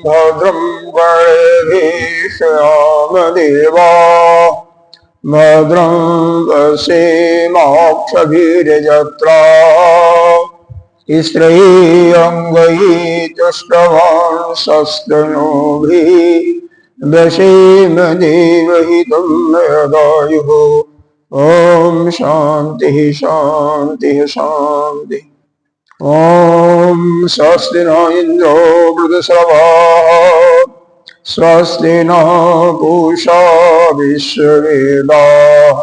भद्रं गणेभिश्यामदेवा भद्रं पश्येमाक्षभिर्यजत्रा स्त्रैरङ्गैस्तुष्टवांसस्तनूभिः व्यसेम देवहितं यदायुः। ॐ शान्तिः शान्तिः शान्तिः। ॐ स्वस्ति न इन्द्रो वृद्धश्रवाः स्वस्ति न पूषा विश्ववेदाः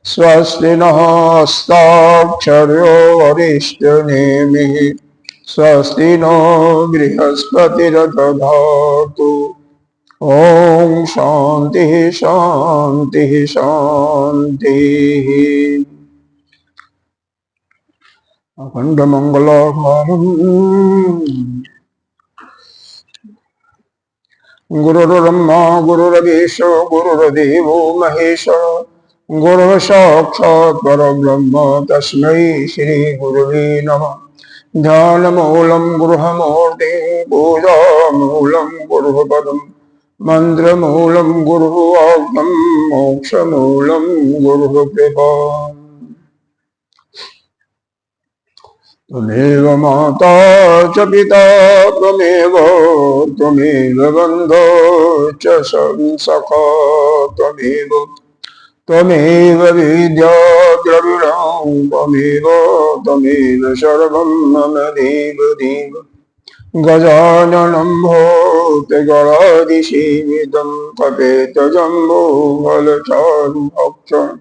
स्वस्ति नः हस्ताक्षरो वरिष्ठनेमिः स्वस्ति नो बृहस्पतिर्दधातु। ॐ शान्तिः शान्तिः शान्तिः। अखण्डमङ्गलाकारम् गुरुर्ब्रह्मा गुरुर्विष्णु गुरुर्देवो महेश्वर गुरुः साक्षात् परब्रह्म तस्मै श्री गुरुवे नमः। ध्यानमूलं गुरुमूर्तिं पूजामूलं गुरुपदं मन्त्रमूलं गुरुः आज्ञं मोक्षमूलं गुरुः कृपा। त्वमेव माता च पिता त्वमेव बन्धो च सखा त्वमेव विद्या द्रविणं त्वमेव सर्वं मम देव देव। गजाननं भूतगणाधिसेवितं कपेतजम्बूफलचारुभक्षम्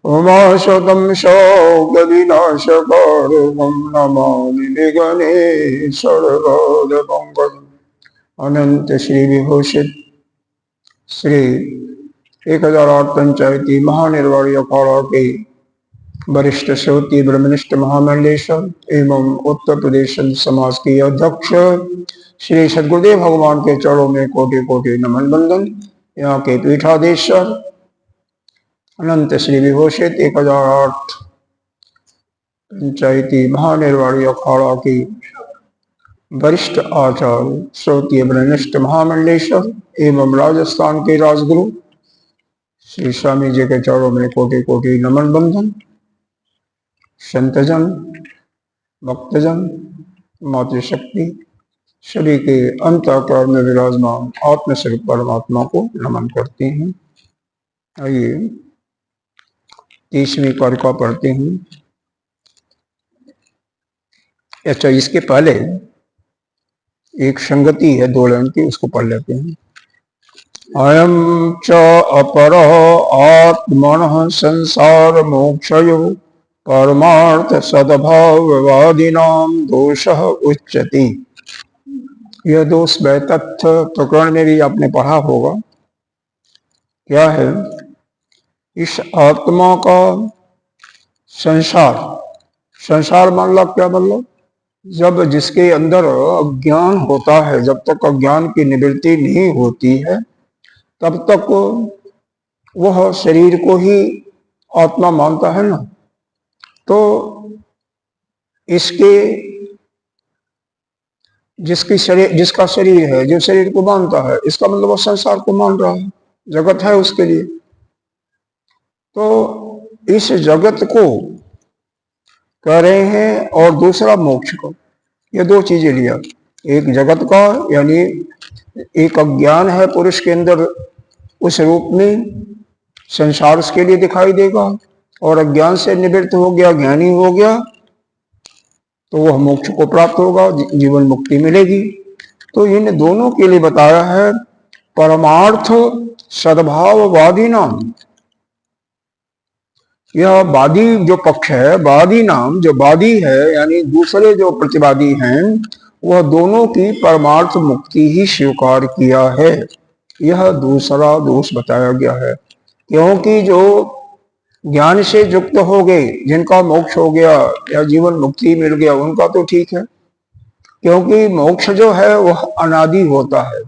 उमाशतं शोकविनाशकारकं नमामि विघ्नेश्वरपादपङ्कजम्। अनंत श्री विभूषित श्री 1008 पंचायती महानिर्वाणी अखाड़ा के वरिष्ठ श्रोती ब्रह्मनिष्ठ महामंडलेश्वर एवं उत्तर प्रदेश समाज के अध्यक्ष श्री सद्गुरुदेव भगवान के चरणों में कोटि कोटि नमन बंदन। यहाँ के पीठाधीश्वर अनंत श्री विभूषित 1008 पंचायती महानिर्वाणी अखाड़ा की वरिष्ठ आचार्य श्रोतीय ब्रह्मनिष्ठ महामंडलेश्वर एवं राजस्थान के राजगुरु श्री स्वामी जी के चरणों में कोटि कोटि नमन बंधन। संतजन भक्तजन मातृशक्ति सभी के अंतःकरण में विराजमान आत्मस्वरूप परमात्मा को नमन करते हैं। आइए 30वीं कारिका पढ़ते हैं। अच्छा, इसके पहले एक संगति है 2 लाइन की, उसको पढ़ लेते हैं। अयं च अपरः आत्मनः संसार मोक्षयो परमार्थ सद्भाववादिनां दोषः उच्यते। यह दोष वैतथ्य प्रकरण में भी आपने पढ़ा होगा। क्या है? इस आत्मा का संसार मतलब क्या? मतलब जब जिसके अंदर अज्ञान होता है, जब तक अज्ञान की निवृत्ति नहीं होती है तब तक वह शरीर को ही आत्मा मानता है ना। तो इसके जिसका शरीर है, जो शरीर को मानता है, इसका मतलब वो संसार को मान रहा है, जगत है उसके लिए। तो इस जगत को कह रहे हैं और दूसरा मोक्ष को। ये 2 चीजें लिया। एक जगत का यानी एक अज्ञान है पुरुष के अंदर, उस रूप में संसार उसके लिए दिखाई देगा, और अज्ञान से निवृत्त हो गया, ज्ञानी हो गया, तो वह मोक्ष को प्राप्त होगा, जीवन मुक्ति मिलेगी। तो इन दोनों के लिए बताया है परमार्थ सद्भाववादी नाम। यह वादी जो पक्ष है, वादी नाम जो वादी है यानी दूसरे जो प्रतिवादी हैं, वह दोनों की परमार्थ मुक्ति ही स्वीकार किया है। यह दूसरा दोष बताया गया है, क्योंकि जो ज्ञान से युक्त हो गए, जिनका मोक्ष हो गया या जीवन मुक्ति मिल गया, उनका तो ठीक है, क्योंकि मोक्ष जो है वह अनादि होता है,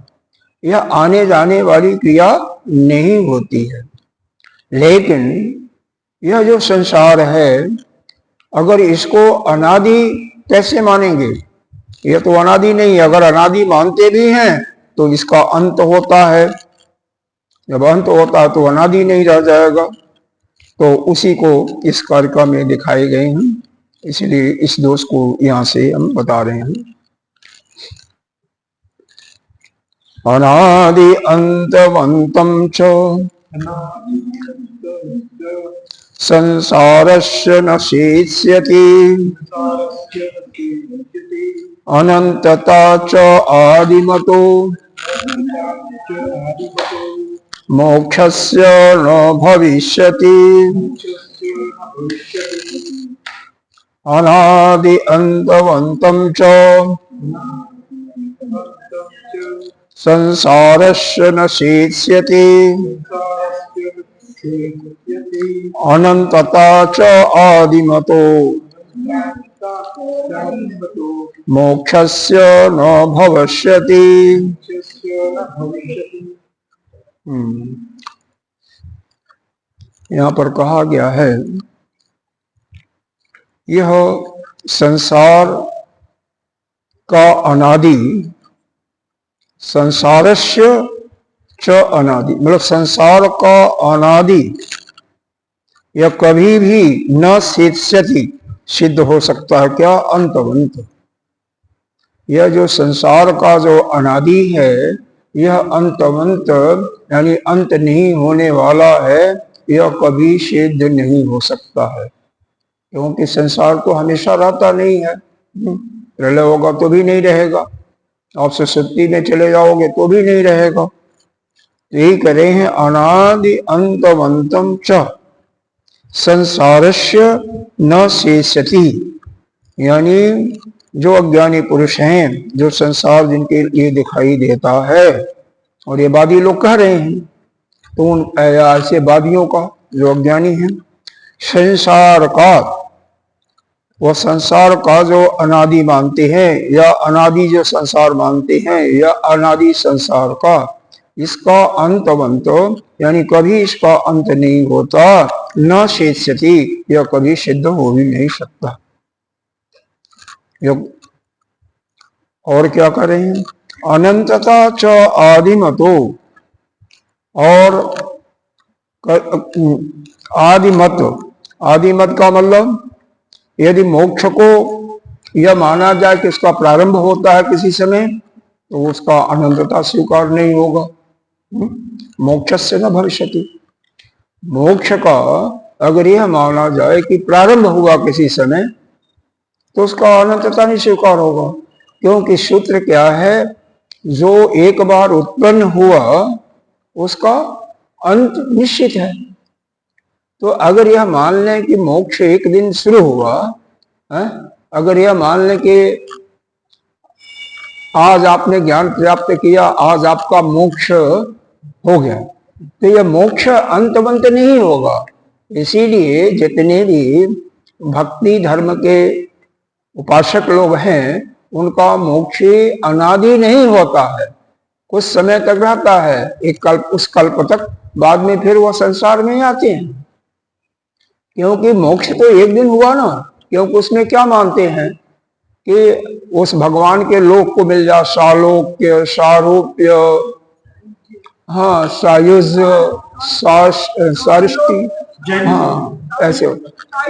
यह आने जाने वाली क्रिया नहीं होती है। लेकिन यह जो संसार है, अगर इसको अनादि कैसे मानेंगे? यह तो अनादि नहीं है। अगर अनादि मानते भी हैं तो इसका अंत होता है, जब अंत होता है तो अनादि नहीं रह जाएगा। तो उसी को इस कारिका में दिखाए गए हैं, इसलिए इस दोष को यहां से हम बता रहे हैं। अनादि अंतवंतं च संसारस्य न शेष्यति अनंतता च आदिमतो मोक्षस्य न भविष्यति। अनादि अंतवंतं च संसारस्य न शेष्यति अनंतता च आदिमतो मोक्षस्य न भविष्यति। यहाँ पर कहा गया है, यह संसार का अनादि, संसारस्य च अनादि, मतलब संसार का अनादि यह कभी भी न शेष्यति, सिद्ध हो सकता है क्या? अंतवंत। यह जो संसार का जो अनादि है, यह अंतवंत यानी अंत नहीं होने वाला है, यह कभी सिद्ध नहीं हो सकता है, क्योंकि संसार तो हमेशा रहता नहीं है। प्रलय होगा तो भी नहीं रहेगा, आप सुषुप्ति में चले जाओगे तो भी नहीं रहेगा। यही कह रहे हैं, अनादि अंतवंतम च संसारस्य न शेष्यति, यानी जो अज्ञानी पुरुष हैं, जो संसार जिनके लिए दिखाई देता है, और ये वादी लोग कह रहे हैं, तो उन ऐसे वादियों का जो अज्ञानी है, संसार का, वह संसार का जो अनादि मानते हैं, या अनादि जो संसार मानते हैं, या अनादि संसार का, इसका अंतवंत यानी कभी इसका अंत नहीं होता, न शेष्यति, यह कभी सिद्ध हो भी नहीं सकता। और क्या कर रहे हैं? अनंतता च आदिमतो, और आदिमत, आदिमत का मतलब यदि मोक्ष को यह माना जाए कि इसका प्रारंभ होता है किसी समय, तो उसका अनंतता स्वीकार नहीं होगा। मोक्षस्य न भविष्यति, मोक्ष का अगर यह माना जाए कि प्रारंभ हुआ किसी समय, तो उसका अनंतता नहीं स्वीकार होगा, क्योंकि सूत्र क्या है, जो एक बार उत्पन्न हुआ उसका अंत निश्चित है। तो अगर यह मान लें कि मोक्ष एक दिन शुरू हुआ है, अगर यह मान लें कि आज आपने ज्ञान प्राप्त किया, आज आपका मोक्ष हो गया, तो यह मोक्ष अंतवंत नहीं होगा। इसीलिए जितने भी भक्ति धर्म के उपासक लोग हैं, उनका मोक्ष अनादि नहीं होता है, कुछ समय तक रहता है, एक कल्प, उस कल्प तक, बाद में फिर वह संसार में आते हैं। क्योंकि मोक्ष तो एक दिन हुआ ना, क्योंकि उसमें क्या मानते हैं कि उस भगवान के लोक को मिल जा, सालोक्य, सारूप्य, हाँ, सायुज्य, सारिष्टि, हाँ, ऐसे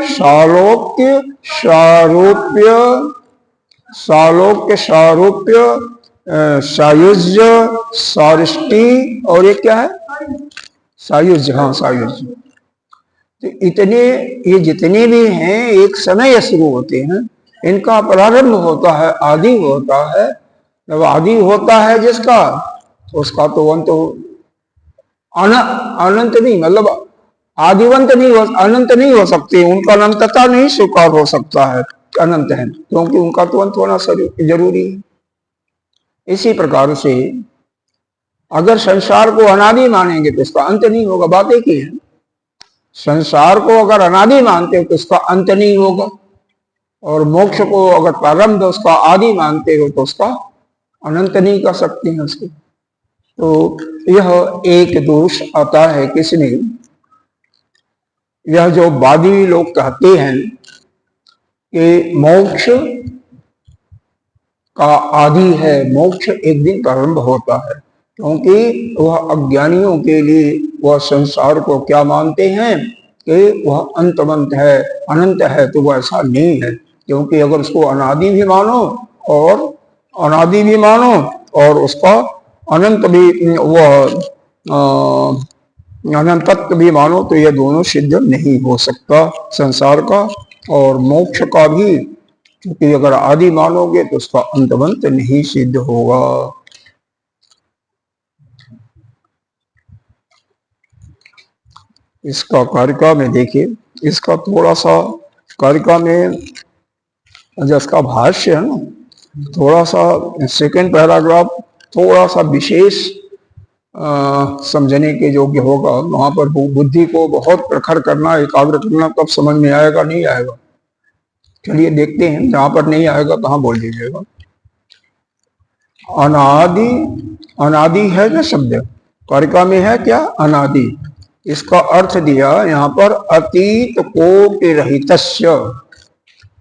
सालोक्य, सारूप्य, सालोक्य, सारूप्य, सायुज्य, सारिष्टि, और ये क्या है? सायुज्य, हाँ, सायुज्य। तो इतने, ये जितने भी हैं एक समय शुरू होते हैं, इनका प्रारंभ होता है, आदि होता है। जब आदि होता है जिसका, उसका तो अंत अनंत नहीं, मतलब आदिवंत नहीं हो, अनंत नहीं हो सकते, उनका अनंतता नहीं स्वीकार हो सकता है, अनंत है, क्योंकि उनका तो अंत होना जरूरी है। इसी प्रकार से अगर संसार को अनादि मानेंगे तो इसका अंत नहीं होगा। बात एक ही है, संसार को अगर अनादि मानते हो तो इसका अंत नहीं होगा, और मोक्ष को अगर प्रारंभ उसका आदि मानते हो तो उसका अनंत नहीं कर सकते हैं उसके। तो यह एक दोष आता है किसने, यह जो वादी लोग कहते हैं कि मोक्ष का आदि है, मोक्ष एक दिन प्रारंभ होता है, क्योंकि वह अज्ञानियों के लिए वह संसार को क्या मानते हैं कि वह अंतवंत है, अनंत है। तो वह ऐसा नहीं है, क्योंकि अगर उसको अनादि भी मानो और अनादि भी मानो और उसका अनंत भी वह अनंतत्व भी मानो तो यह दोनों सिद्ध नहीं हो सकता संसार का और मोक्ष का भी, क्योंकि अगर आदि मानोगे तो उसका अंतवंत नहीं सिद्ध होगा। इसका कारिका में देखिए, इसका थोड़ा सा कारिका में जो इसका भाष्य है ना, थोड़ा सा सेकंड पैराग्राफ थोड़ा सा विशेष समझने के योग्य होगा। वहां पर बुद्धि को बहुत प्रखर करना, एकाग्र करना, तब समझ में आएगा, नहीं आएगा। चलिए देखते हैं, जहां पर नहीं आएगा कहाँ बोल दीजिएगा। अनादि, अनादि है ना शब्द, कारिका में है क्या, अनादि। इसका अर्थ दिया यहाँ पर अतीत कोटि रहितस्य।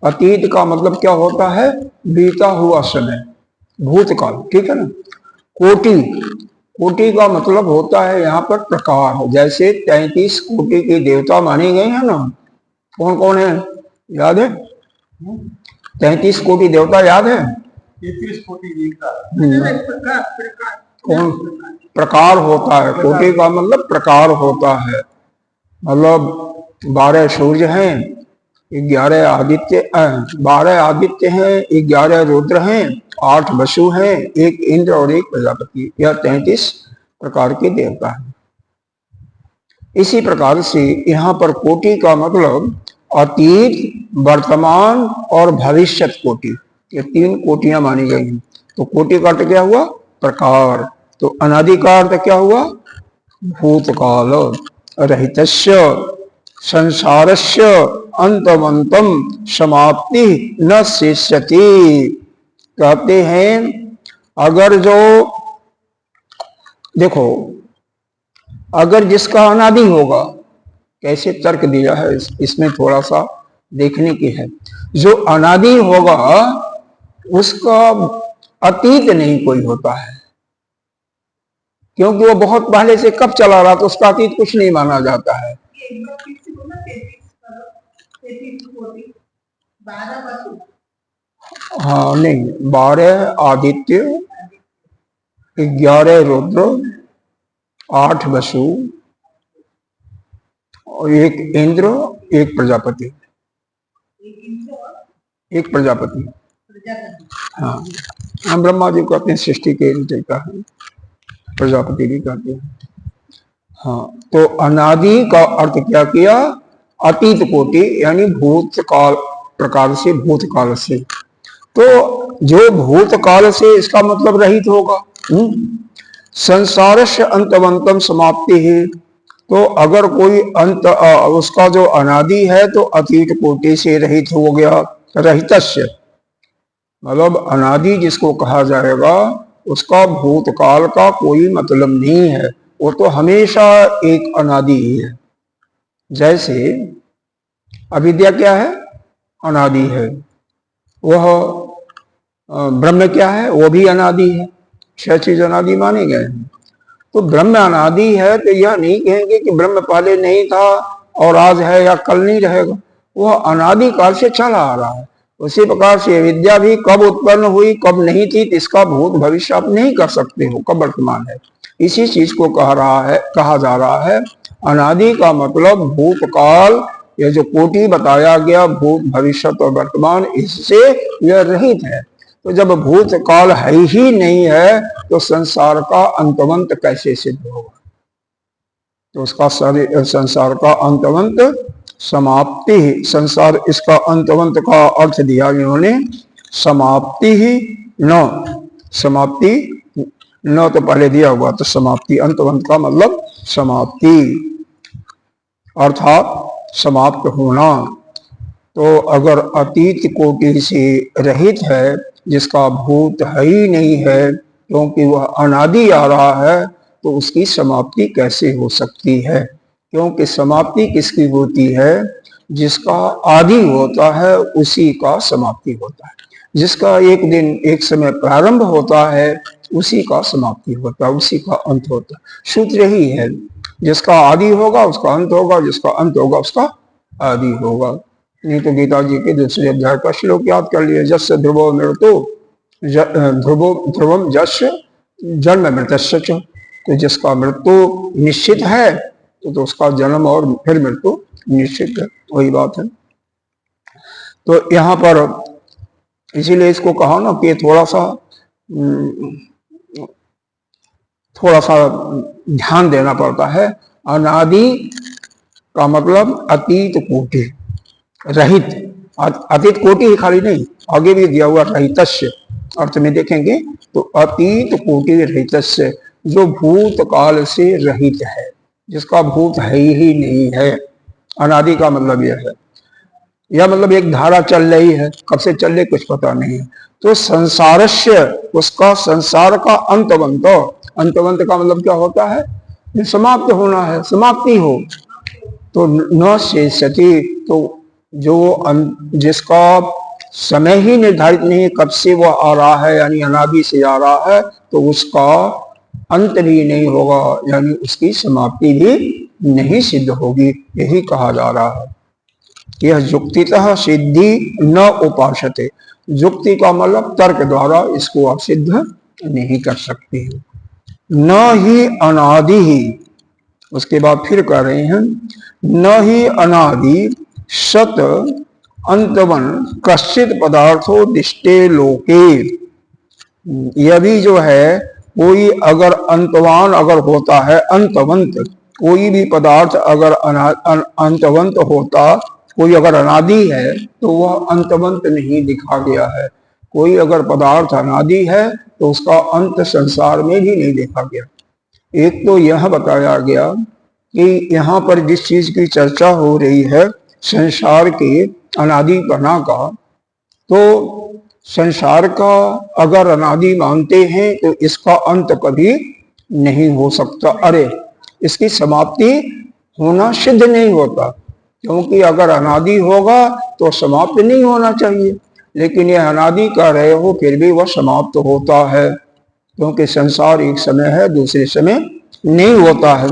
अतीत का मतलब क्या होता है, बीता हुआ समय, भूतकाल, ठीक है ना। कोटि, कोटि का मतलब होता है यहाँ पर प्रकार। जैसे 33 कोटि के देवता माने गए हैं ना, कौन कौन है याद है, 33 कोटि देवता याद है, 33 कोटि देवता कौन प्रकार होता है। कोटि का मतलब प्रकार होता है, मतलब 12 सूर्य हैं, 11 आदित्य, 12 आदित्य हैं, 11 रुद्र हैं, 8 वसु हैं, 1 इंद्र और 1 प्रजापति। यह 33 प्रकार के देवता हैं। इसी प्रकार से यहाँ पर कोटि का मतलब अतीत, वर्तमान और भविष्यत कोटि, ये 3 कोटियां मानी गई हैं। तो कोटि का अर्थ क्या हुआ, प्रकार। तो अनादि का अर्थ क्या हुआ, भूतकाल रहितस्य संसारस्य अंतवंतम समाप्ति न शेष्यति। कहते हैं अगर जो देखो, अगर जिसका अनादि होगा, कैसे तर्क दिया है इसमें थोड़ा सा देखने की है। जो अनादि होगा उसका अतीत नहीं कोई होता है, क्योंकि वो बहुत पहले से कब चला रहा, तो उसका अतीत कुछ नहीं माना जाता है। हाँ नहीं, 12 आदित्य, 11 रुद्र, 8 वसु और 1 इंद्र, 1 प्रजापति, 1 प्रजापति। हाँ, हम ब्रह्मा जी कहते हैं सृष्टि के नीचे का है, प्रजापति भी कहते हैं। हाँ, तो अनादि का अर्थ क्या किया, अतीत कोटि यानी भूतकाल प्रकार से, भूतकाल से। तो जो भूतकाल से, इसका मतलब रहित होगा। संसार से अंतवंतम समाप्ति है। तो अगर कोई अंत उसका जो अनादि है तो अतीत कोटि से रहित हो गया। रहितस्य मतलब अनादि जिसको कहा जाएगा उसका भूतकाल का कोई मतलब नहीं है, वो तो हमेशा एक अनादि ही है। जैसे अविद्या क्या है, अनादि है। वह ब्रह्म क्या है, वो भी अनादि है। 6 चीज अनादि माने गए हैं। तो ब्रह्म अनादि है तो यह नहीं कहेंगे कि ब्रह्म पहले नहीं था और आज है या कल नहीं रहेगा। वह अनादि काल से चला आ रहा है। उसी प्रकार से विद्या भी कब उत्पन्न हुई कब नहीं थी, इसका भूत भविष्य आप नहीं कर सकते हो, कब वर्तमान है। इसी चीज को कहा जा रहा है अनादि का मतलब भूतकाल। यह जो कोटि बताया गया, भूत भविष्य और वर्तमान, इससे यह रहित है। तो जब भूतकाल है ही नहीं है तो संसार का अंतवंत कैसे सिद्ध होगा। तो उसका संसार का अंतवंत समाप्ति ही, संसार इसका अंतवंत का अर्थ दिया इन्होंने समाप्ति ही न समाप्ति न तो पहले दिया हुआ तो समाप्ति, अंतवंत का मतलब समाप्ति अर्थात समाप्त होना। तो अगर अतीत कोटि से रहित है, जिसका भूत है ही नहीं है क्योंकि वह अनादि आ रहा है, तो उसकी समाप्ति कैसे हो सकती है? क्योंकि समाप्ति किसकी होती है? जिसका आदि होता है उसी का समाप्ति होता है। जिसका एक दिन एक समय प्रारंभ होता है उसी का समाप्ति होता है, उसी का अंत होता है। सूत्र ही है, जिसका आदि होगा उसका अंत होगा, जिसका अंत होगा उसका आदि होगा। नहीं तो गीता जी के दूसरे अध्याय का श्लोक याद कर लिए, जस्य ध्रुवो मृत्यु ध्रुवम जस्य जन्म मृतस्य च। तो जिसका मृत्यु निश्चित है तो उसका जन्म और फिर मृत्यु निश्चित है, वही बात है। तो यहाँ पर इसीलिए इसको कहा ना कि थोड़ा सा ध्यान देना पड़ता है। अनादि का मतलब अतीत कोटि रहित, अतीत कोटि ही खाली नहीं, आगे भी दिया हुआ रहितस्य अर्थ में देखेंगे तो अतीत कोटि रहितस्य, जो भूत काल से रहित है, जिसका भूत है ही नहीं है। अनादि का मतलब यह है, यह मतलब एक धारा चल रही है, कब से चल रही कुछ पता नहीं है। तो संसारस्य, उसका संसार का अंतवंत, अंतवंत का मतलब क्या होता है? समाप्त होना है, समाप्ति हो। तो न शेषति, तो जो जिसका समय ही निर्धारित नहीं है कब से वह आ रहा है, यानी अनादि से आ रहा है, तो उसका अंत भी नहीं होगा, यानी उसकी समाप्ति भी नहीं सिद्ध होगी, यही कहा जा रहा है। यह युक्तितः सिद्धि न उपासते, युक्ति का मतलब तर्क द्वारा इसको आप सिद्ध नहीं कर सकते। न ही अनादि ही, उसके बाद फिर कह रहे हैं, न ही अनादि सत अंतवन कश्चित पदार्थो दिष्टे लोके। यह भी जो है, कोई अगर अंतवान अगर होता है, अंतवंत कोई भी पदार्थ अगर अंतवंत होता, कोई अगर अनादि है तो वह अंतवंत नहीं दिखा गया है। कोई अगर पदार्थ अनादि है तो उसका अंत संसार में भी नहीं देखा गया। एक तो यह बताया गया कि यहाँ पर जिस चीज की चर्चा हो रही है संसार के अनादिपना का, तो संसार का अगर अनादि मानते हैं तो इसका अंत कभी नहीं हो सकता। अरे, इसकी समाप्ति होना सिद्ध नहीं होता, क्योंकि अगर अनादि होगा तो समाप्त नहीं होना चाहिए, लेकिन यह अनादि कह रहे हो फिर भी वह समाप्त होता है, क्योंकि संसार एक समय है दूसरे समय नहीं होता है।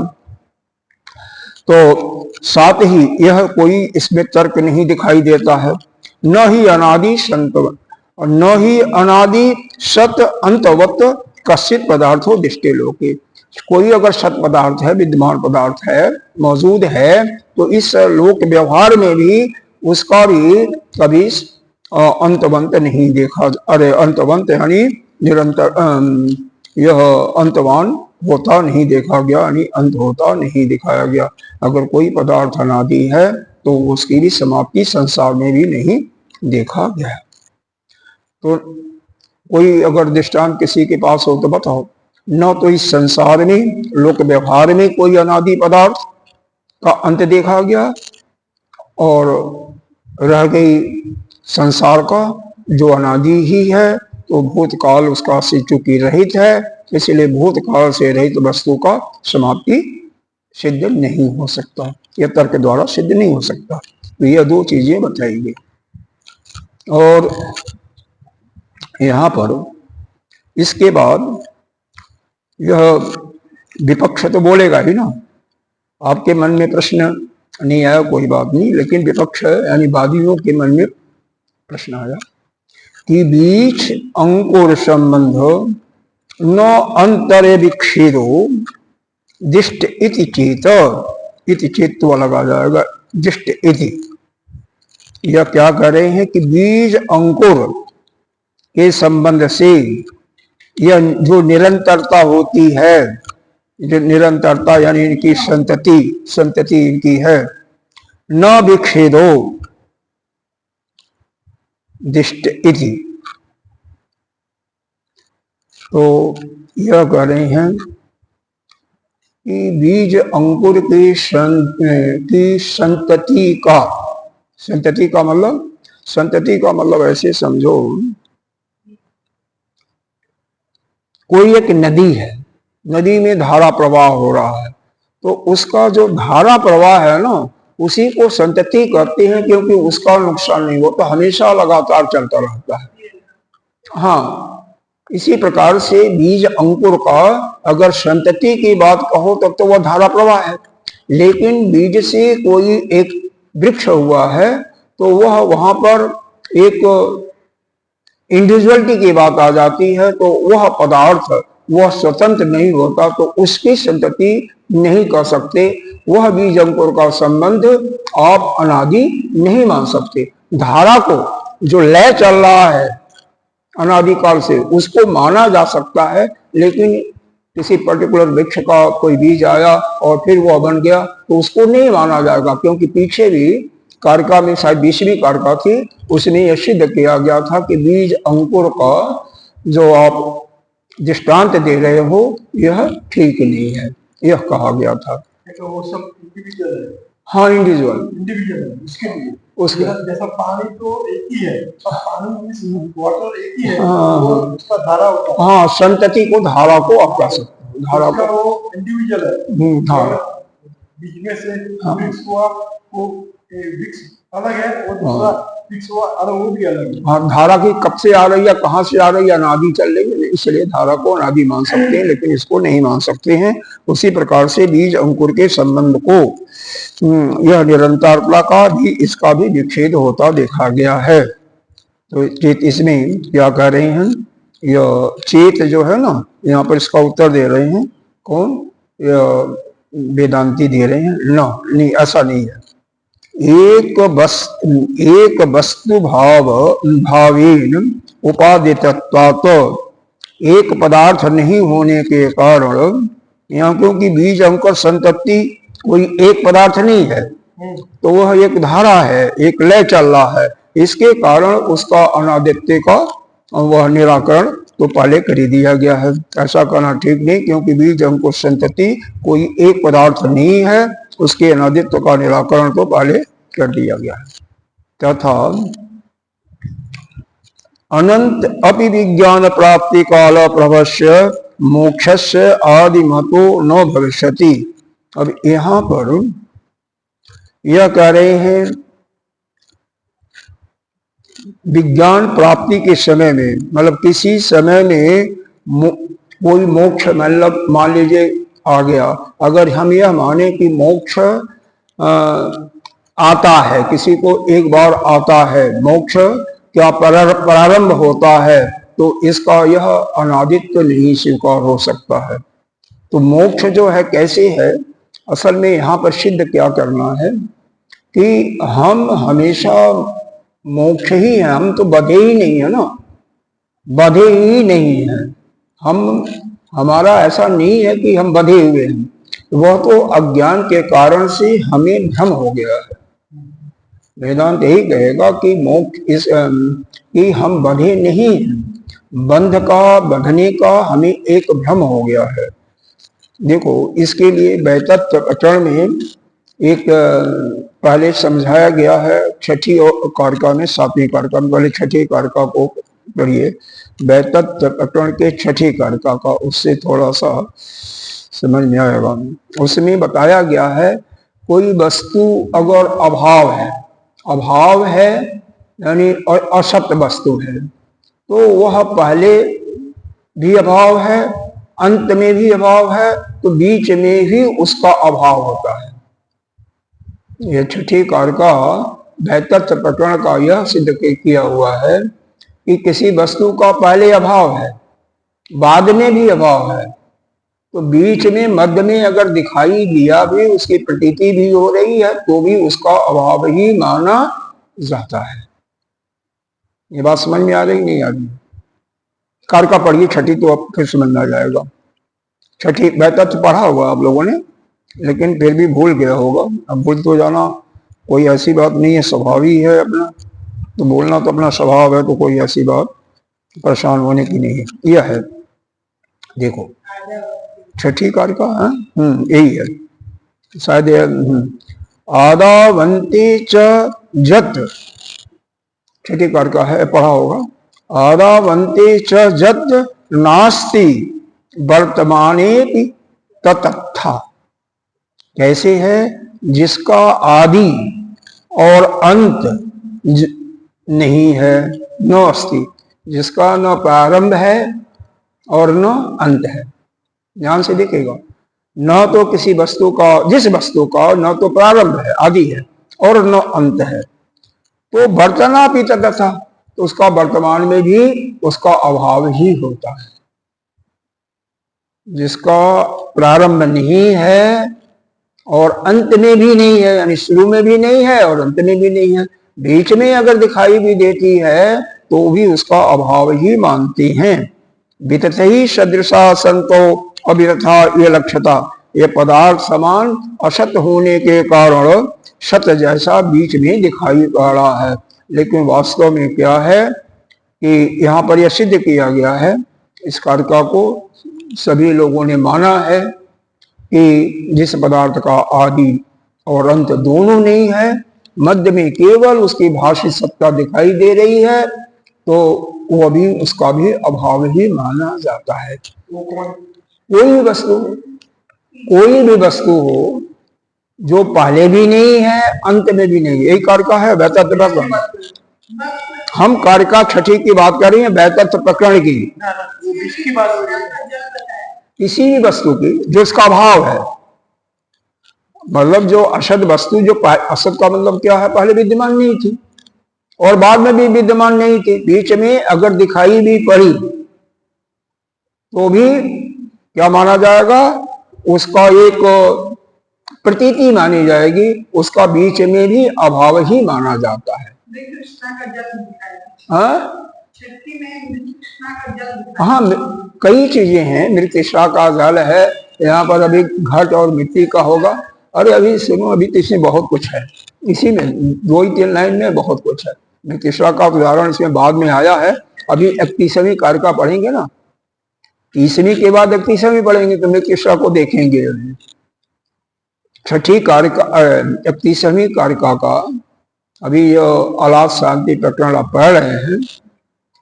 तो साथ ही यह कोई इसमें तर्क नहीं दिखाई देता है। न ही अनादि संतवत और न ही अनादि सत अंतवत कश्चित पदार्थो दिष्टे लोके। कोई अगर सत पदार्थ है, विद्यमान पदार्थ है, मौजूद है, तो इस लोक व्यवहार में भी उसका भी कभी अंतवंत नहीं देखा। अरे, अंतवंत यानी निरंतर, यह अंतवान होता नहीं देखा गया, यानी अंत होता नहीं दिखाया गया। अगर कोई पदार्थ अनादि है तो उसकी भी समाप्ति संसार में भी नहीं देखा गया। तो कोई अगर दृष्टांत किसी के पास हो तो बताओ। न तो इस संसार में लोक व्यवहार में कोई अनादि पदार्थ का अंत देखा गया, और रह गई संसार का जो अनादि ही है, तो भूतकाल उसका से चूंकि रहित है, इसलिए भूतकाल से रहित वस्तु का समाप्ति सिद्ध नहीं हो सकता, यह तर्क द्वारा सिद्ध नहीं हो सकता। तो यह दो चीजें बताई गई। और यहाँ पर इसके बाद यह विपक्ष तो बोलेगा ही ना। आपके मन में प्रश्न नहीं आया कोई बात नहीं, लेकिन विपक्ष यानी वादियों के मन में प्रश्न आया कि बीच अंकुर संबंध न अंतरे विक्षेदो दिष्ट इति चेत, इति चेत्व लगा जाएगा, दिष्ट इति। यह क्या कह रहे हैं कि बीज अंकुर के संबंध से यह जो निरंतरता होती है, जो निरंतरता यानी इनकी संतति इनकी है, न विक्षेदो दिष्ट इति, तो यह कह रहे हैं कि बीज अंकुर की संतति का मतलब ऐसे समझो, कोई एक नदी है, नदी में धारा प्रवाह हो रहा है, तो उसका जो धारा प्रवाह है ना, उसी को संतति कहते हैं, क्योंकि उसका नुकसान नहीं होता, हमेशा लगातार चलता रहता है। हाँ, इसी प्रकार से बीज अंकुर का अगर संतति की बात कहो तब तो वह धारा प्रवाह है, लेकिन बीज से कोई एक वृक्ष हुआ है तो वह वहां पर एक इंडिविजुअलिटी की बात आ जाती है, तो वह पदार्थ वह स्वतंत्र नहीं होता, तो उसकी संतति नहीं कर सकते। वह बीज अंकुर का संबंध आप अनादि नहीं मान सकते। धारा को जो लय चल रहा है अनादिकाल से, उसको माना जा सकता है, लेकिन किसी पर्टिकुलर वृक्ष का कोई बीज आया और फिर वह बन गया तो उसको नहीं माना जाएगा, क्योंकि पीछे भी कारिका में शायद 20वीं कारिका थी, उसमें यह सिद्ध किया गया था कि बीज अंकुर का जो आप दृष्टांत दे रहे हो यह ठीक नहीं है, यह कहा गया था। तो वो सब इंडिविजुअल है। हाँ, इंडिविजुअल है उसके लिए। उसके जैसा पानी तो एक ही है, पानी वाटर एक ही है, हाँ, वो उसका धारा होता है। हाँ, संतति को धारा को आप कह सकते हो, धारा को वो इंडिविजुअल है। धारा बिजनेस से वृक्ष हुआ, वो वृक्ष अलग है, और दूसरा वृक्ष हुआ अलग, वो भी अलग है। हाँ, धारा की कब से आ रही है, कहाँ से आ रही है, अनादि चल रही है, इसलिए धारा को अनादि मान सकते हैं, लेकिन इसको नहीं मान सकते हैं। उसी प्रकार से बीज अंकुर के संबंध को यह निरंतरता का भी, इसका भी विच्छेद होता देखा गया है। तो चेत इसमें क्या कह रहे हैं, यह चेत जो है ना, यहाँ पर इसका उत्तर दे रहे हैं कौन, वेदांती दे रहे हैं, नहीं ऐसा नहीं है। एक वस्तु भावेन उपादितत्वात्, एक पदार्थ नहीं होने के कारण, यहाँ क्योंकि बीज अंकुर संतति कोई एक पदार्थ नहीं है, तो वह एक धारा है, एक लय चल रहा है, इसके कारण उसका अनादित्य का वह निराकरण तो पहले कर ही दिया गया है। ऐसा करना ठीक नहीं, क्योंकि बीज अंकुर संतति कोई एक पदार्थ नहीं है, उसके अनादित्व का निराकरण तो पहले कर दिया गया है। तथा अनंत अपि विज्ञान प्राप्ति काल प्रभस्य मोक्षस्य आदिमतो न भविष्यति। अब यहाँ पर यह कह रहे हैं विज्ञान प्राप्ति के समय में, मतलब किसी समय में कोई मोक्ष, मतलब मान लीजिए आ गया, अगर हम यह माने कि मोक्ष आता है, किसी को एक बार आता है, मोक्ष क्या प्रारंभ होता है, तो इसका यह अनादित्व नहीं स्वीकार हो सकता है। तो मोक्ष जो है कैसे है, असल में यहाँ पर सिद्ध क्या करना है कि हम हमेशा मोक्ष ही है, हम तो बधे ही नहीं है ना, बधे ही नहीं है हम, हमारा ऐसा नहीं है कि हम बधे हुए हैं, वह तो अज्ञान के कारण से हमें भ्रम हो गया है। वेदांत यही कहेगा कि मोक्ष इस कि हम बंधे नहीं हैं, बंध का, बंधने का हमें एक भ्रम हो गया है। देखो, इसके लिए वैतत्व प्रकरण में एक पहले समझाया गया है, छठी कारिका में, 7वीं कारिका में, पहले छठी कारिका को पढ़िए, वैतत्व प्रकरण के छठी कारिका का, उससे थोड़ा सा समझ में आएगा। उसमें बताया गया है कोई वस्तु अगर अभाव है यानी असत वस्तु है, तो वह पहले भी अभाव है, अंत में भी अभाव है, तो बीच में भी उसका अभाव होता है। यह छठी कारिका वैतत्व प्रकरण का यह सिद्ध किया हुआ है कि किसी वस्तु का पहले अभाव है, बाद में भी अभाव है, तो बीच में मध्य में अगर दिखाई दिया भी, उसकी प्रतीति भी हो रही है, तो भी उसका अभाव ही माना जाता है। ये बात समझ में आ रही नहीं आ रही? कारिका पढ़िए छठी, तो अब फिर समझ में आ जाएगा। छठी वैतत्व पढ़ा होगा आप लोगों ने, लेकिन फिर भी भूल गया होगा। अब भूल तो जाना कोई ऐसी बात नहीं है, स्वभाव ही है अपना, तो बोलना तो अपना स्वभाव है, तो कोई ऐसी बात परेशान होने की नहीं है। यह है देखो छठी कार का है, यही है शायद आदावंती च जत, छठी कार का है, पढ़ा होगा। आदावंती च जत नास्ति वर्तमाने ततथा, कैसे है, जिसका आदि और अंत नहीं है, न अस्ति, जिसका न प्रारंभ है और न अंत है। ध्यान से देखेगा, न तो किसी वस्तु का, जिस वस्तु का न तो प्रारंभ है, आदि है, और न अंत है, तो वर्तना भी तथा, तो उसका वर्तमान में भी उसका अभाव ही होता है। जिसका प्रारंभ नहीं है और अंत में भी नहीं है, यानी शुरू में भी नहीं है और अंत में भी नहीं है, बीच में अगर दिखाई भी देती है तो भी उसका अभाव ही मानते हैं। वितथ ही सदृशा संतो अविरथा ये लक्ष्यता, ये पदार्थ समान असत होने के कारण सत जैसा बीच में दिखाई पड़ रहा है, लेकिन वास्तव में क्या है कि यहाँ पर यह सिद्ध किया गया है, इस कारका को सभी लोगों ने माना है कि जिस पदार्थ का आदि और अंत दोनों नहीं है, मध्य में केवल उसकी भाषिक सत्ता दिखाई दे रही है, तो वो भी उसका भी अभाव ही माना जाता है। कोई भी वस्तु हो जो पहले भी नहीं है अंत में भी नहीं, यही कारका है वैतथ्य प्रकरण। हम कारका छठी की बात कर रहे हैं, वैतथ्य प्रकरण की, किसी भी वस्तु की जो इसका अभाव है, मतलब जो असद वस्तु, जो असद का मतलब क्या है, पहले विद्यमान नहीं थी और बाद में भी विद्यमान नहीं थी, बीच में अगर दिखाई भी पड़ी तो भी क्या माना जाएगा, उसका एक प्रतीति मानी जाएगी, उसका बीच में भी अभाव ही माना जाता है। हाँ, कई चीजें हैं, मृतिशा का जल है, यहाँ पर अभी घट और मिट्टी का होगा। अरे अभी सुनो, अभी तो इसमें बहुत कुछ है, इसी में 2-3 लाइन में बहुत कुछ है। मृतिशा का उदाहरण इसमें बाद में आया है, अभी 31वीं कारका पढ़ेंगे ना, 30वीं के बाद 31वीं पढ़ेंगे तो मृतिशा को देखेंगे। छठी कारका 31वीं कारका का अभी जो अलाप शांति प्रकरण आप पढ़ रहे हैं,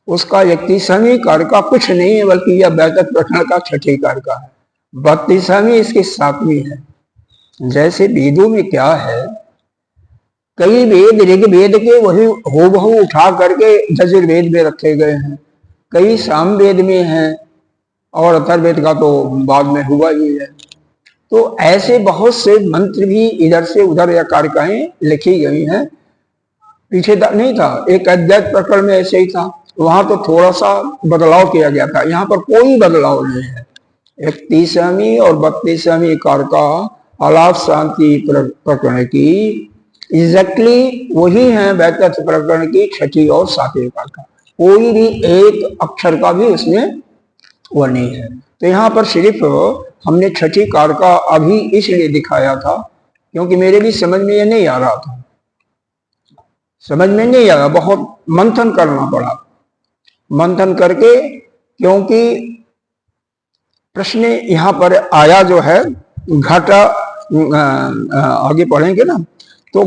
उसका 31वीं कारका कुछ नहीं है, बल्कि यह वैतथ्य प्रकरण का छठी कारका है। 32वीं इसकी 7वीं है। जैसे वेदों में क्या है, कई वेद ऋग्वेद के वही हूबहू उठा करके यजुर्वेद में रखे गए हैं, कई सामवेद में हैं और अथर्ववेद का तो बाद में हुआ ही है। तो ऐसे बहुत से मंत्र भी इधर से उधर या कारिकाएं लिखी गई हैं। पीछे नहीं था, एक अद्वैत प्रकरण में ऐसे ही था, वहां तो थोड़ा सा बदलाव किया गया था, यहाँ पर कोई बदलाव नहीं है। 31वीं और 32वीं कारका अलाप शांति प्रकरण की एग्जैक्टली वही है वैतथ्य प्रकरण की छठी और 7वीं कारका, कोई भी एक अक्षर का भी उसमें वो नहीं है। तो यहाँ पर सिर्फ हमने छठी कारका अभी इसलिए दिखाया था क्योंकि मेरे भी समझ में ये नहीं आ रहा था, समझ में नहीं आया, बहुत मंथन करना पड़ा, मंथन करके, क्योंकि प्रश्न यहाँ पर आया जो है घटा, आगे पढ़ेंगे ना, तो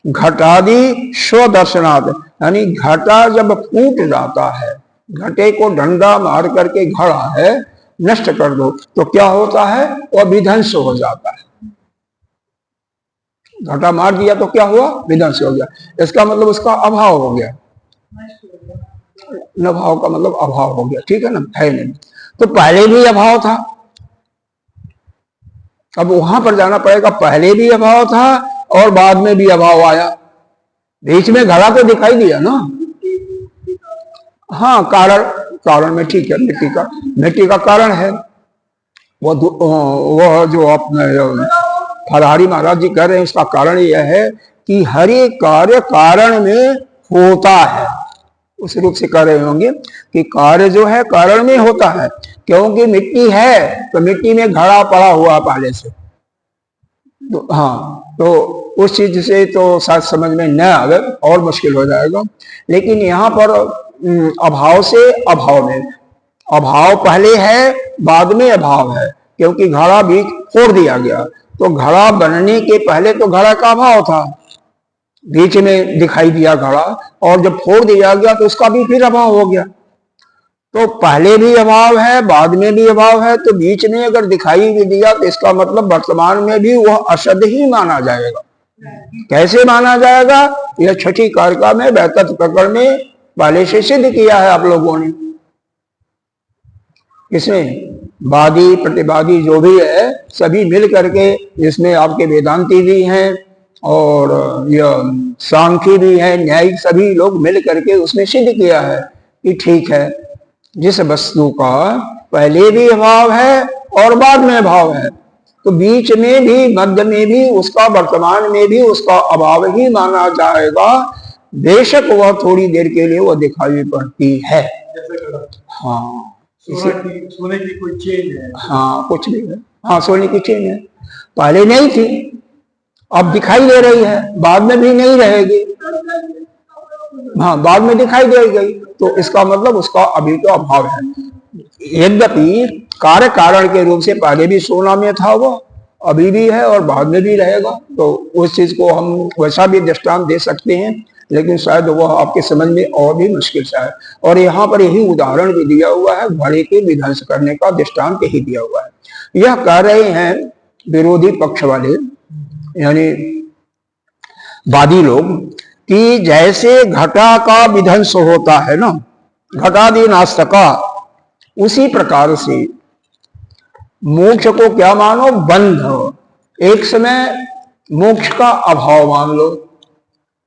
घटादि स्वदर्शनात्, यानी घटा जब फूट जाता है, घटे को डंडा मार करके घड़ा है नष्ट कर दो तो क्या होता है, वह विध्वंस हो जाता है। घटा मार दिया तो क्या हुआ, विध्वंस हो गया, इसका मतलब उसका अभाव हो गया, न भाव का मतलब अभाव हो गया, ठीक है ना, है नहीं। तो पहले भी अभाव था, अब वहां पर जाना पड़ेगा, पहले भी अभाव था और बाद में भी अभाव आया, बीच में घड़ा तो दिखाई दिया ना। हाँ, कारण में ठीक है, मिट्टी का कारण है, वो जो अपने फरहारी महाराज जी कह रहे हैं, उसका कारण यह है कि हर एक कार्य कारण में होता है, उस रूप से कह रहे होंगे कि कार्य जो है कारण में होता है, क्योंकि मिट्टी है तो मिट्टी में घड़ा पड़ा हुआ पहले से, तो हाँ, तो उस चीज से तो शायद समझ में न आवे, और मुश्किल हो जाएगा। लेकिन यहाँ पर अभाव से अभाव में, अभाव पहले है, बाद में अभाव है, क्योंकि घड़ा भी फोड़ दिया गया। तो घड़ा बनने के पहले तो घड़ा का अभाव था, बीच में दिखाई दिया घड़ा, और जब फोड़ दिया गया तो उसका भी फिर अभाव हो गया। तो पहले भी अभाव है, बाद में भी अभाव है, तो बीच में अगर दिखाई भी दिया तो इसका मतलब वर्तमान में भी वह असद ही माना जाएगा। कैसे माना जाएगा? यह छठी कारिका में वैतथ प्रकरण में पहले से सिद्ध किया है आप लोगों ने। किसने? वादी प्रतिवादी जो भी है सभी मिल करके, इसमें आपके वेदांती भी हैं और यह सांख्य भी है, न्यायिक, सभी लोग मिल करके उसमें सिद्ध किया है कि ठीक है, जिस वस्तु का पहले भी अभाव है और बाद में अभाव है, तो बीच में भी, मध्य में भी, उसका वर्तमान में भी उसका अभाव ही माना जाएगा, बेशक वह थोड़ी देर के लिए वह दिखाई पड़ती है। हाँ, सोने की कोई चेन है, हाँ कुछ भी है, हाँ सोने की चेन है, पहले नहीं थी, अब दिखाई दे रही है, बाद में भी नहीं रहेगी, हाँ बाद में दिखाई दे गई, तो इसका मतलब उसका अभी तो अभाव है। यद्यपि कार्य कारण के रूप से पहले भी सोना में था, वो अभी भी है और बाद में भी रहेगा, तो उस चीज को हम वैसा भी दृष्टांत दे सकते हैं, लेकिन शायद वह आपके समझ में और भी मुश्किल सा है। और यहाँ पर यही उदाहरण भी दिया हुआ है, घड़े के विध्वंस करने का दृष्टांत ही दिया हुआ है। यह कह रहे हैं विरोधी पक्ष वाले, यानी वादी लोग, कि जैसे घटा का विध्वंस होता है ना, घटादि नाश का, उसी प्रकार से मोक्ष को क्या मानो? बंध। एक समय मोक्ष का अभाव मान लो,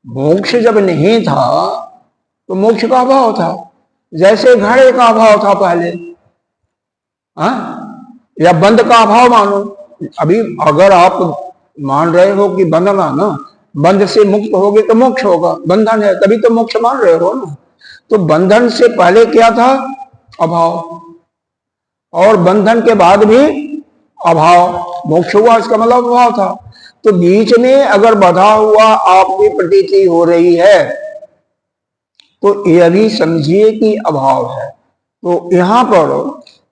मोक्ष जब नहीं था तो मोक्ष का अभाव था, जैसे घड़े का अभाव था पहले, या बंध का अभाव मानो। अभी अगर आप मान रहे हो कि बंधना ना, बंध से मुक्त होगे तो मोक्ष होगा, बंधन है तभी तो मोक्ष मान रहे हो ना, तो बंधन से पहले क्या था? अभाव, और बंधन के बाद भी अभाव, मोक्ष हुआ, इसका मतलब अभाव था। तो बीच में अगर बधा हुआ आपकी प्रतीति हो रही है तो यह भी समझिए कि अभाव है। तो यहाँ पर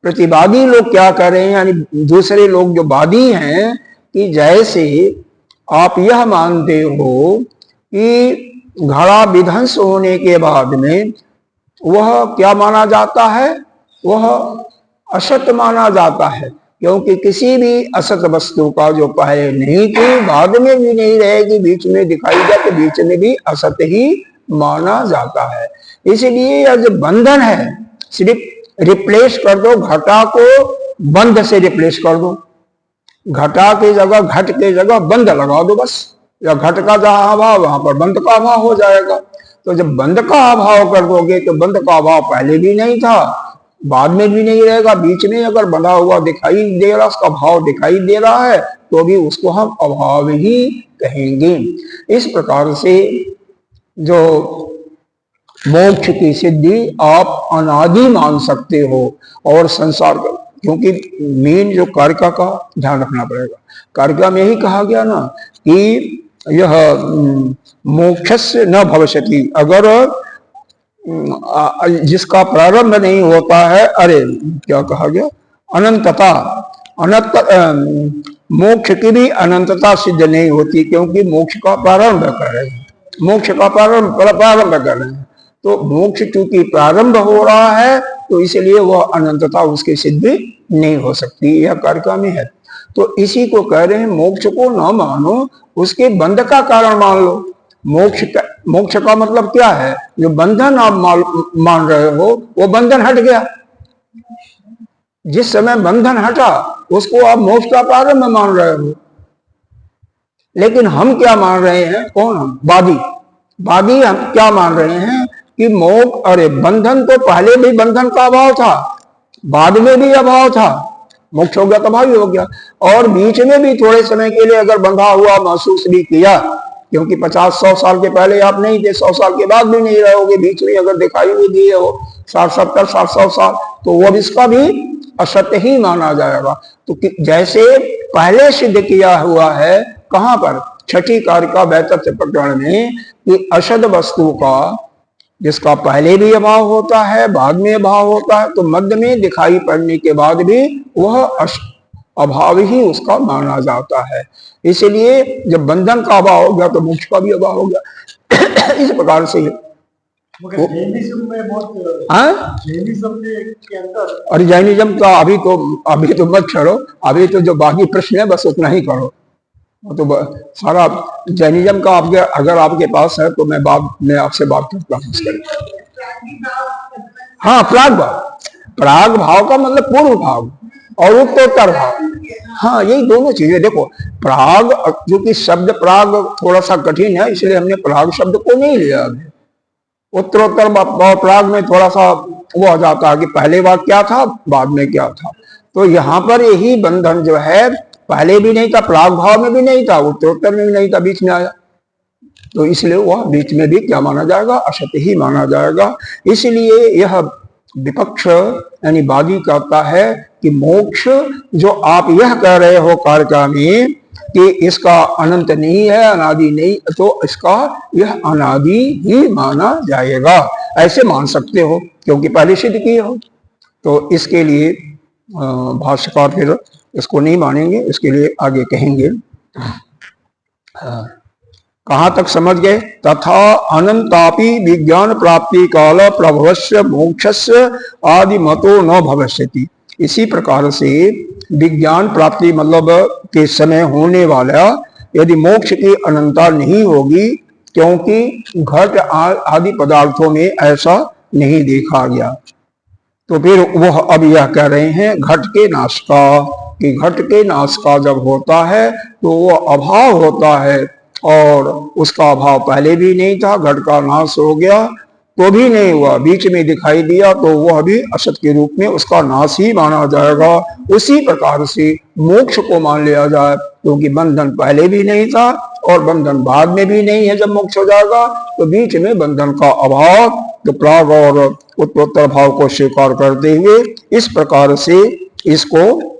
प्रतिवादी लोग क्या कर रहे हैं, यानी दूसरे लोग जो वादी हैं, कि जैसे आप यह मानते हो कि घड़ा विध्वंस होने के बाद में वह क्या माना जाता है? वह असत माना जाता है, क्योंकि किसी भी असत वस्तु का जो पहले नहीं थी, बाद में भी नहीं रहेगी, बीच में दिखाई दे तो बीच में भी असत ही माना जाता है। इसलिए यह जो बंधन है, सिर्फ रिप्लेस कर दो, घटा को बंध से रिप्लेस कर दो, घटा की जगह, घट की जगह बंध लगा दो बस, या घट का जहां अभाव वहां पर बंध का अभाव हो जाएगा। तो जब बंध का अभाव कर दोगे तो बंध का अभाव पहले भी नहीं था, बाद में भी नहीं रहेगा, बीच में अगर बंधा हुआ दिखाई दे रहा, उसका भाव दिखाई दे रहा है, तो भी उसको हम अभाव ही कहेंगे। इस प्रकार से जो मोक्ष की सिद्धि आप अनादि मान सकते हो, और संसार का, क्योंकि मेन जो कारिका का ध्यान रखना पड़ेगा, कारिका में ही कहा गया ना कि यह मोक्षस्य न भविष्यति, अगर जिसका प्रारंभ नहीं होता है, अरे क्या कहा गया, अनंतता, अनंत मोक्ष की भी अनंतता सिद्ध नहीं होती, क्योंकि मोक्ष का प्रारंभ कर रहे हैं, मोक्ष का प्रारंभ कर रहे हैं। तो मोक्ष चूंकि प्रारंभ हो रहा है तो इसलिए वह अनंतता उसकी सिद्ध नहीं हो सकती, यह कारिका में है। तो इसी को कह रहे हैं, मोक्ष को न मानो, उसके बंध का कारण मान लो। मोक्ष का मतलब क्या है? जो बंधन आप मान रहे हो वो बंधन हट गया, जिस समय बंधन हटा उसको आप मोक्ष का प्रारंभ मान रहे हो। लेकिन हम क्या मान रहे हैं? कौन? हम वादी हम क्या मान रहे हैं कि मोक्ष, अरे बंधन तो पहले भी बंधन का अभाव था, बाद में भी अभाव था, मोक्ष हो गया तो अभाव हो गया, और बीच में भी थोड़े समय के लिए अगर बंधा हुआ महसूस भी किया, क्योंकि 50-100 साल के पहले आप नहीं थे, 100 साल के बाद भी नहीं रहोगे, बीच में अगर दिखाई भी दिए हो 60-70-100 साल, तो वो इसका भी असत्य ही माना जाएगा। तो जैसे पहले सिद्ध किया हुआ है, कहां पर? छठी कारिका वैतथ्य प्रकरण में, कि असद वस्तु का जिसका पहले भी अभाव होता है, बाद में अभाव होता है, तो मध्य में दिखाई पड़ने के बाद भी वह अभाव ही उसका माना जाता है। इसलिए जब बंधन का अभाव हो गया तो मोक्ष का भी अभाव हो गया। इस प्रकार से मगर जैनिज्म में बहुत जैनिज्म के अंदर, और जैनिज्म का अभी तो मत छोड़ो, अभी तो जो बाकी प्रश्न है बस उतना ही करो। तो सारा जैनिज्म का आपके अगर आपके पास है तो मैं आपसे बात करता हूँ इसके। हाँ, प्राग भाव का मतलब पूर्व भाव और उत्तरोत्तर भाव। हाँ, यही दोनों चीजें। देखो, प्राग, क्योंकि शब्द प्राग थोड़ा सा कठिन है, इसलिए हमने प्राग शब्द को नहीं लिया अभी। उत्तरोत्तर प्राग में थोड़ा सा वो आ जाता है कि पहले बात क्या था, बाद में क्या था। तो यहाँ पर यही बंधन जो है पहले भी नहीं था, प्राग भाव में भी नहीं था, उत्तरोत्तर में भी नहीं था, बीच में आया। तो इसलिए वह बीच में भी क्या माना जाएगा, असत ही माना जाएगा। इसलिए यह विपक्ष यानी वादी कहता है कि मोक्ष जो आप यह कह रहे हो कार्य में कि इसका अनंत नहीं है, अनादि नहीं, तो इसका यह अनादि ही माना जाएगा। ऐसे मान सकते हो क्योंकि पहले सिद्ध किए हो। तो इसके लिए भाष्यकार फिर इसको नहीं मानेंगे, इसके लिए आगे कहेंगे। कहां तक समझ गए? तथा अनंतापि विज्ञान प्राप्ति काल प्रभवस्य मोक्षस्य आदि मतो न भविष्यति। इसी प्रकार से विज्ञान प्राप्ति मतलब के समय होने वाला यदि मोक्ष की अनंतता नहीं होगी, क्योंकि घट आदि पदार्थों में ऐसा नहीं देखा गया, तो फिर वह अब यह कह रहे हैं घट के नाश का, कि घट के नाश का जब होता है तो वह अभाव होता है, और उसका अभाव पहले भी नहीं था, घट का नाश हो गया तो भी नहीं हुआ, बीच में दिखाई दिया तो वह भी असत के रूप में उसका नाश ही माना जाएगा। उसी प्रकार से मोक्ष को मान लिया जाए, क्योंकि बंधन पहले भी नहीं था और बंधन बाद में भी नहीं है। जब मोक्ष हो जाएगा तो बीच में बंधन का अभाव, तो प्राग और उत्तरोत्तर भाव को स्वीकार करते हुए इस प्रकार से इसको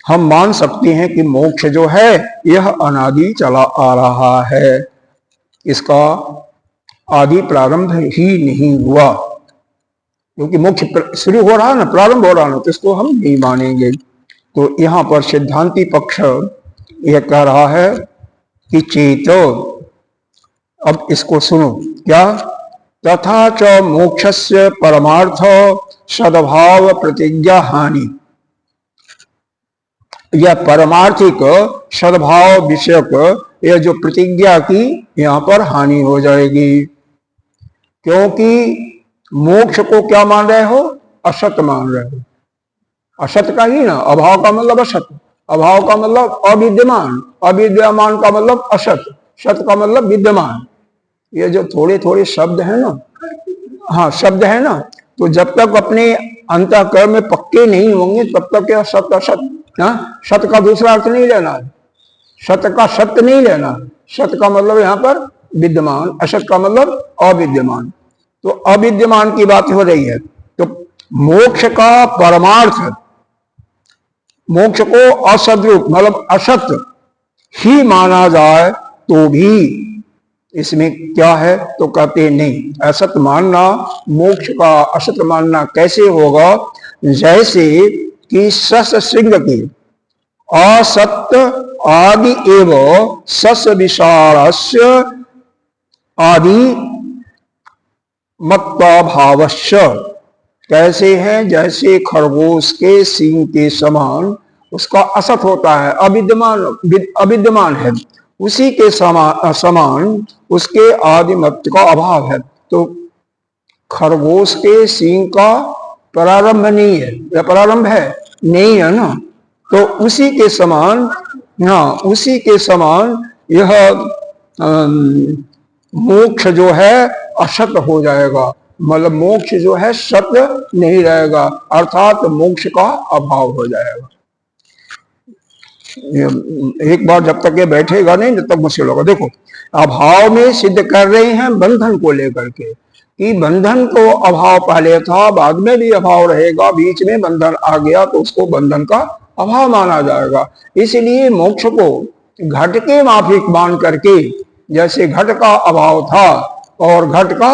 हम मान सकते हैं कि मोक्ष जो है यह अनादि चला आ रहा है, इसका आदि प्रारंभ ही नहीं हुआ। क्योंकि मोक्ष शुरू हो रहा है ना, प्रारंभ हो रहा है ना, तो इसको हम नहीं मानेंगे। तो यहाँ पर सिद्धांती पक्ष यह कह रहा है कि चेतो, अब इसको सुनो क्या, तथा च मोक्षस्य परमार्थ सद्भाव प्रतिज्ञा हानि। यह परमार्थिक सद्भाव विषयक यह जो प्रतिज्ञा की यहाँ पर हानि हो जाएगी, क्योंकि मोक्ष को क्या मान रहे हो, असत मान रहे हो। असत का ही ना, अभाव का मतलब असत, अभाव का मतलब अविद्यमान, अविद्यमान का मतलब असत, सत का मतलब विद्यमान। ये जो थोड़े थोड़े शब्द है ना, हाँ शब्द है ना, तो जब तक अपने अंतःकरण में पक्के नहीं होंगे तब तक यह सत असत, हाँ सत का दूसरा अर्थ नहीं लेना है, सत का सत्य नहीं लेना। सत का मतलब यहाँ पर विद्यमान, असत का मतलब अविद्यमान। तो अविद्यमान की बात हो रही है। तो मोक्ष का परमार्थ, मोक्ष को असद्रूप मतलब असत ही माना जाए तो भी इसमें क्या है, तो कहते नहीं, असत मानना, मोक्ष का असत मानना कैसे होगा, जैसे कि सस सिंह की असत्य आदि एवं सस विशालस्य आदि मत्ताभावस्य। कैसे हैं, जैसे खरगोश के सींग के समान उसका असत होता है, अविद्यमान है, उसी के समान उसके आदि मत्त का अभाव है। तो खरगोश के सींग का प्रारंभ नहीं है, या प्रारंभ है नहीं है ना, तो उसी के समान, हाँ उसी के समान यह मोक्ष जो है असत हो जाएगा, मतलब मोक्ष जो है सत्य नहीं रहेगा, अर्थात मोक्ष का अभाव हो जाएगा। एक बार जब तक ये बैठेगा नहीं तब तक मुश्किल होगा। देखो, अभाव में सिद्ध कर रहे हैं बंधन को लेकर के, कि बंधन को अभाव पहले था, बाद में भी अभाव रहेगा, बीच में बंधन आ गया तो उसको बंधन का अभाव माना जाएगा। इसलिए मोक्ष को घट के माफिक मान करके, जैसे घट का अभाव था और घट का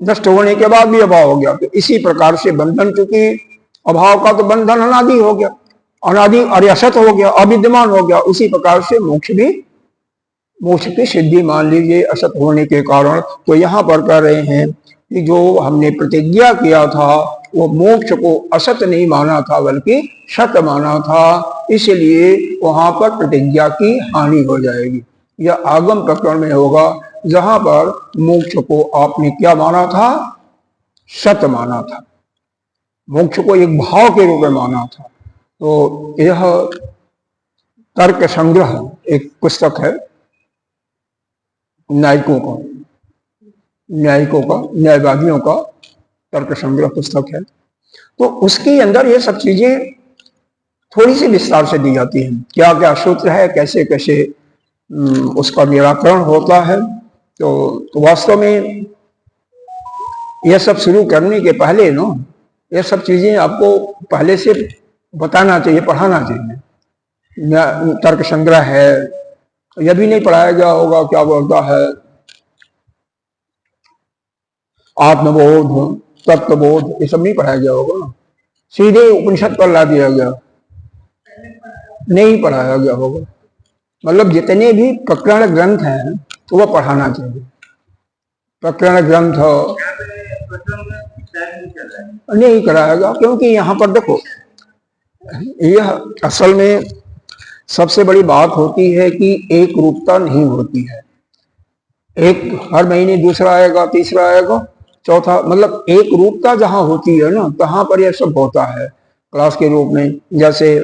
नष्ट होने के बाद भी अभाव हो गया। तो इसी प्रकार से बंधन, चूंकि अभाव का तो बंधन अनादि हो गया, अनादि और असत हो गया, अविद्यमान हो गया, उसी प्रकार से मोक्ष भी, मोक्ष की सिद्धि मान लीजिए असत होने के कारण। तो यहाँ पर कह रहे हैं कि जो हमने प्रतिज्ञा किया था वो मोक्ष को असत नहीं माना था बल्कि सत माना था, इसलिए वहां पर प्रतिज्ञा की हानि हो जाएगी। यह आगम प्रकरण में होगा जहां पर मोक्ष को आपने क्या माना था, सत माना था, मोक्ष को एक भाव के रूप में माना था। तो यह तर्क संग्रह एक पुस्तक है न्यायिकों का, न्यायवादियों का तर्क संग्रह पुस्तक है। तो उसके अंदर ये सब चीजें थोड़ी सी विस्तार से दी जाती हैं, क्या क्या सूत्र है, कैसे कैसे उसका निराकरण होता है। तो वास्तव में यह सब शुरू करने के पहले ना यह सब चीजें आपको पहले से बताना चाहिए, पढ़ाना चाहिए। तर्क संग्रह है, यह भी नहीं पढ़ाया गया होगा, क्या बोलता है आत्मबोध, तत्वबोध, ये सब नहीं पढ़ाया गया होगा ना, सीधे उपनिषद पर ला दिया गया, नहीं पढ़ाया गया होगा। मतलब जितने भी प्रकरण ग्रंथ हैं तो वह पढ़ाना चाहिए। प्रकरण ग्रंथ नहीं कराएगा, क्योंकि यहाँ पर देखो यह असल में सबसे बड़ी बात होती है कि एक रूपता नहीं होती है। एक हर महीने दूसरा आएगा, तीसरा आएगा, चौथा, मतलब एक रूपता जहां होती है ना तहां पर यह सब होता है क्लास के रूप में। जैसे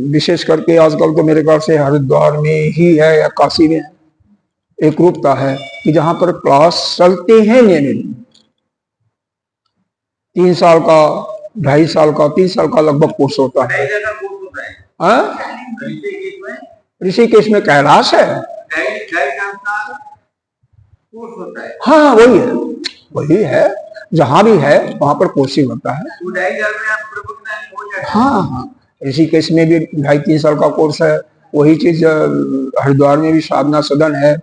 विशेष करके आजकल तो मेरे ख्याल से हरिद्वार में ही है या काशी में एक रूपता है कि जहां पर क्लास चलते हैं नियमित, 3 साल का, 2.5 साल का, 3 साल का लगभग कोर्स होता है। ऋषिकेश में कैलाश है, हाँ वही है, जहां भी है वहां पर कोचिंग होता है। हाँ, ऋषिकेश में भी 2.5-3 साल का कोर्स है। वही चीज हरिद्वार में भी साधना सदन है,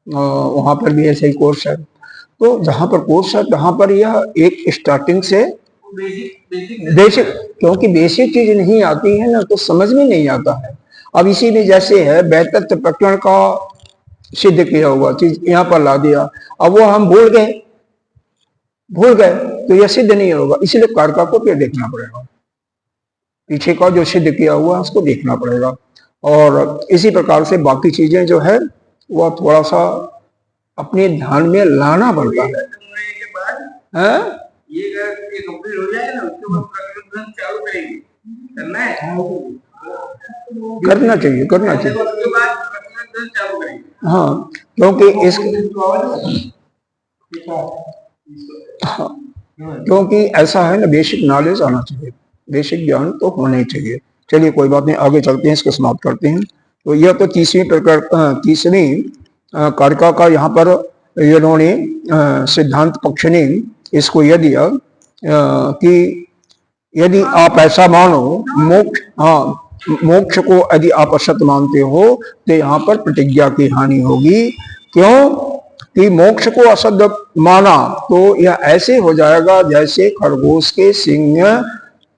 वहां पर भी ऐसे ही कोर्स है। तो जहां पर कोर्स है वहां पर यह एक स्टार्टिंग से बेसिक, क्योंकि बेसिक चीज नहीं आती है ना तो समझ में नहीं आता है। अब इसी में जैसे है वैतथ्य प्रकरण का सिद्ध किया हुआ चीज यहाँ पर ला दिया, अब वो हम भूल गए तो यह सिद्ध नहीं होगा, इसलिए कारका को फिर देखना पड़ेगा, पीछे का जो सिद्ध किया हुआ है उसको देखना पड़ेगा। और इसी प्रकार से बाकी चीजें जो है वह थोड़ा सा अपने ध्यान में लाना पड़ता है। ये कंप्लीट हो जाए ना उसके बाद प्रकरण चालू करेंगे, करना चाहिए हाँ, क्योंकि इस हाँ, क्योंकि ऐसा है ना, बेसिक नॉलेज आना चाहिए, बेसिक ज्ञान तो होना ही चाहिए। चलिए कोई बात नहीं, आगे चलते हैं, इसको समाप्त करते हैं। तो यह तो तीसरी कारिका का यहाँ पर इन्होंने सिद्धांत पक्ष ने इसको यह दिया कि यदि आप ऐसा मानो मोक्ष को यदि आप असत मानते हो तो यहाँ पर प्रतिज्ञा की हानि होगी। क्यों कि मोक्ष को असत माना तो यह ऐसे हो जाएगा जैसे खरगोश के सींग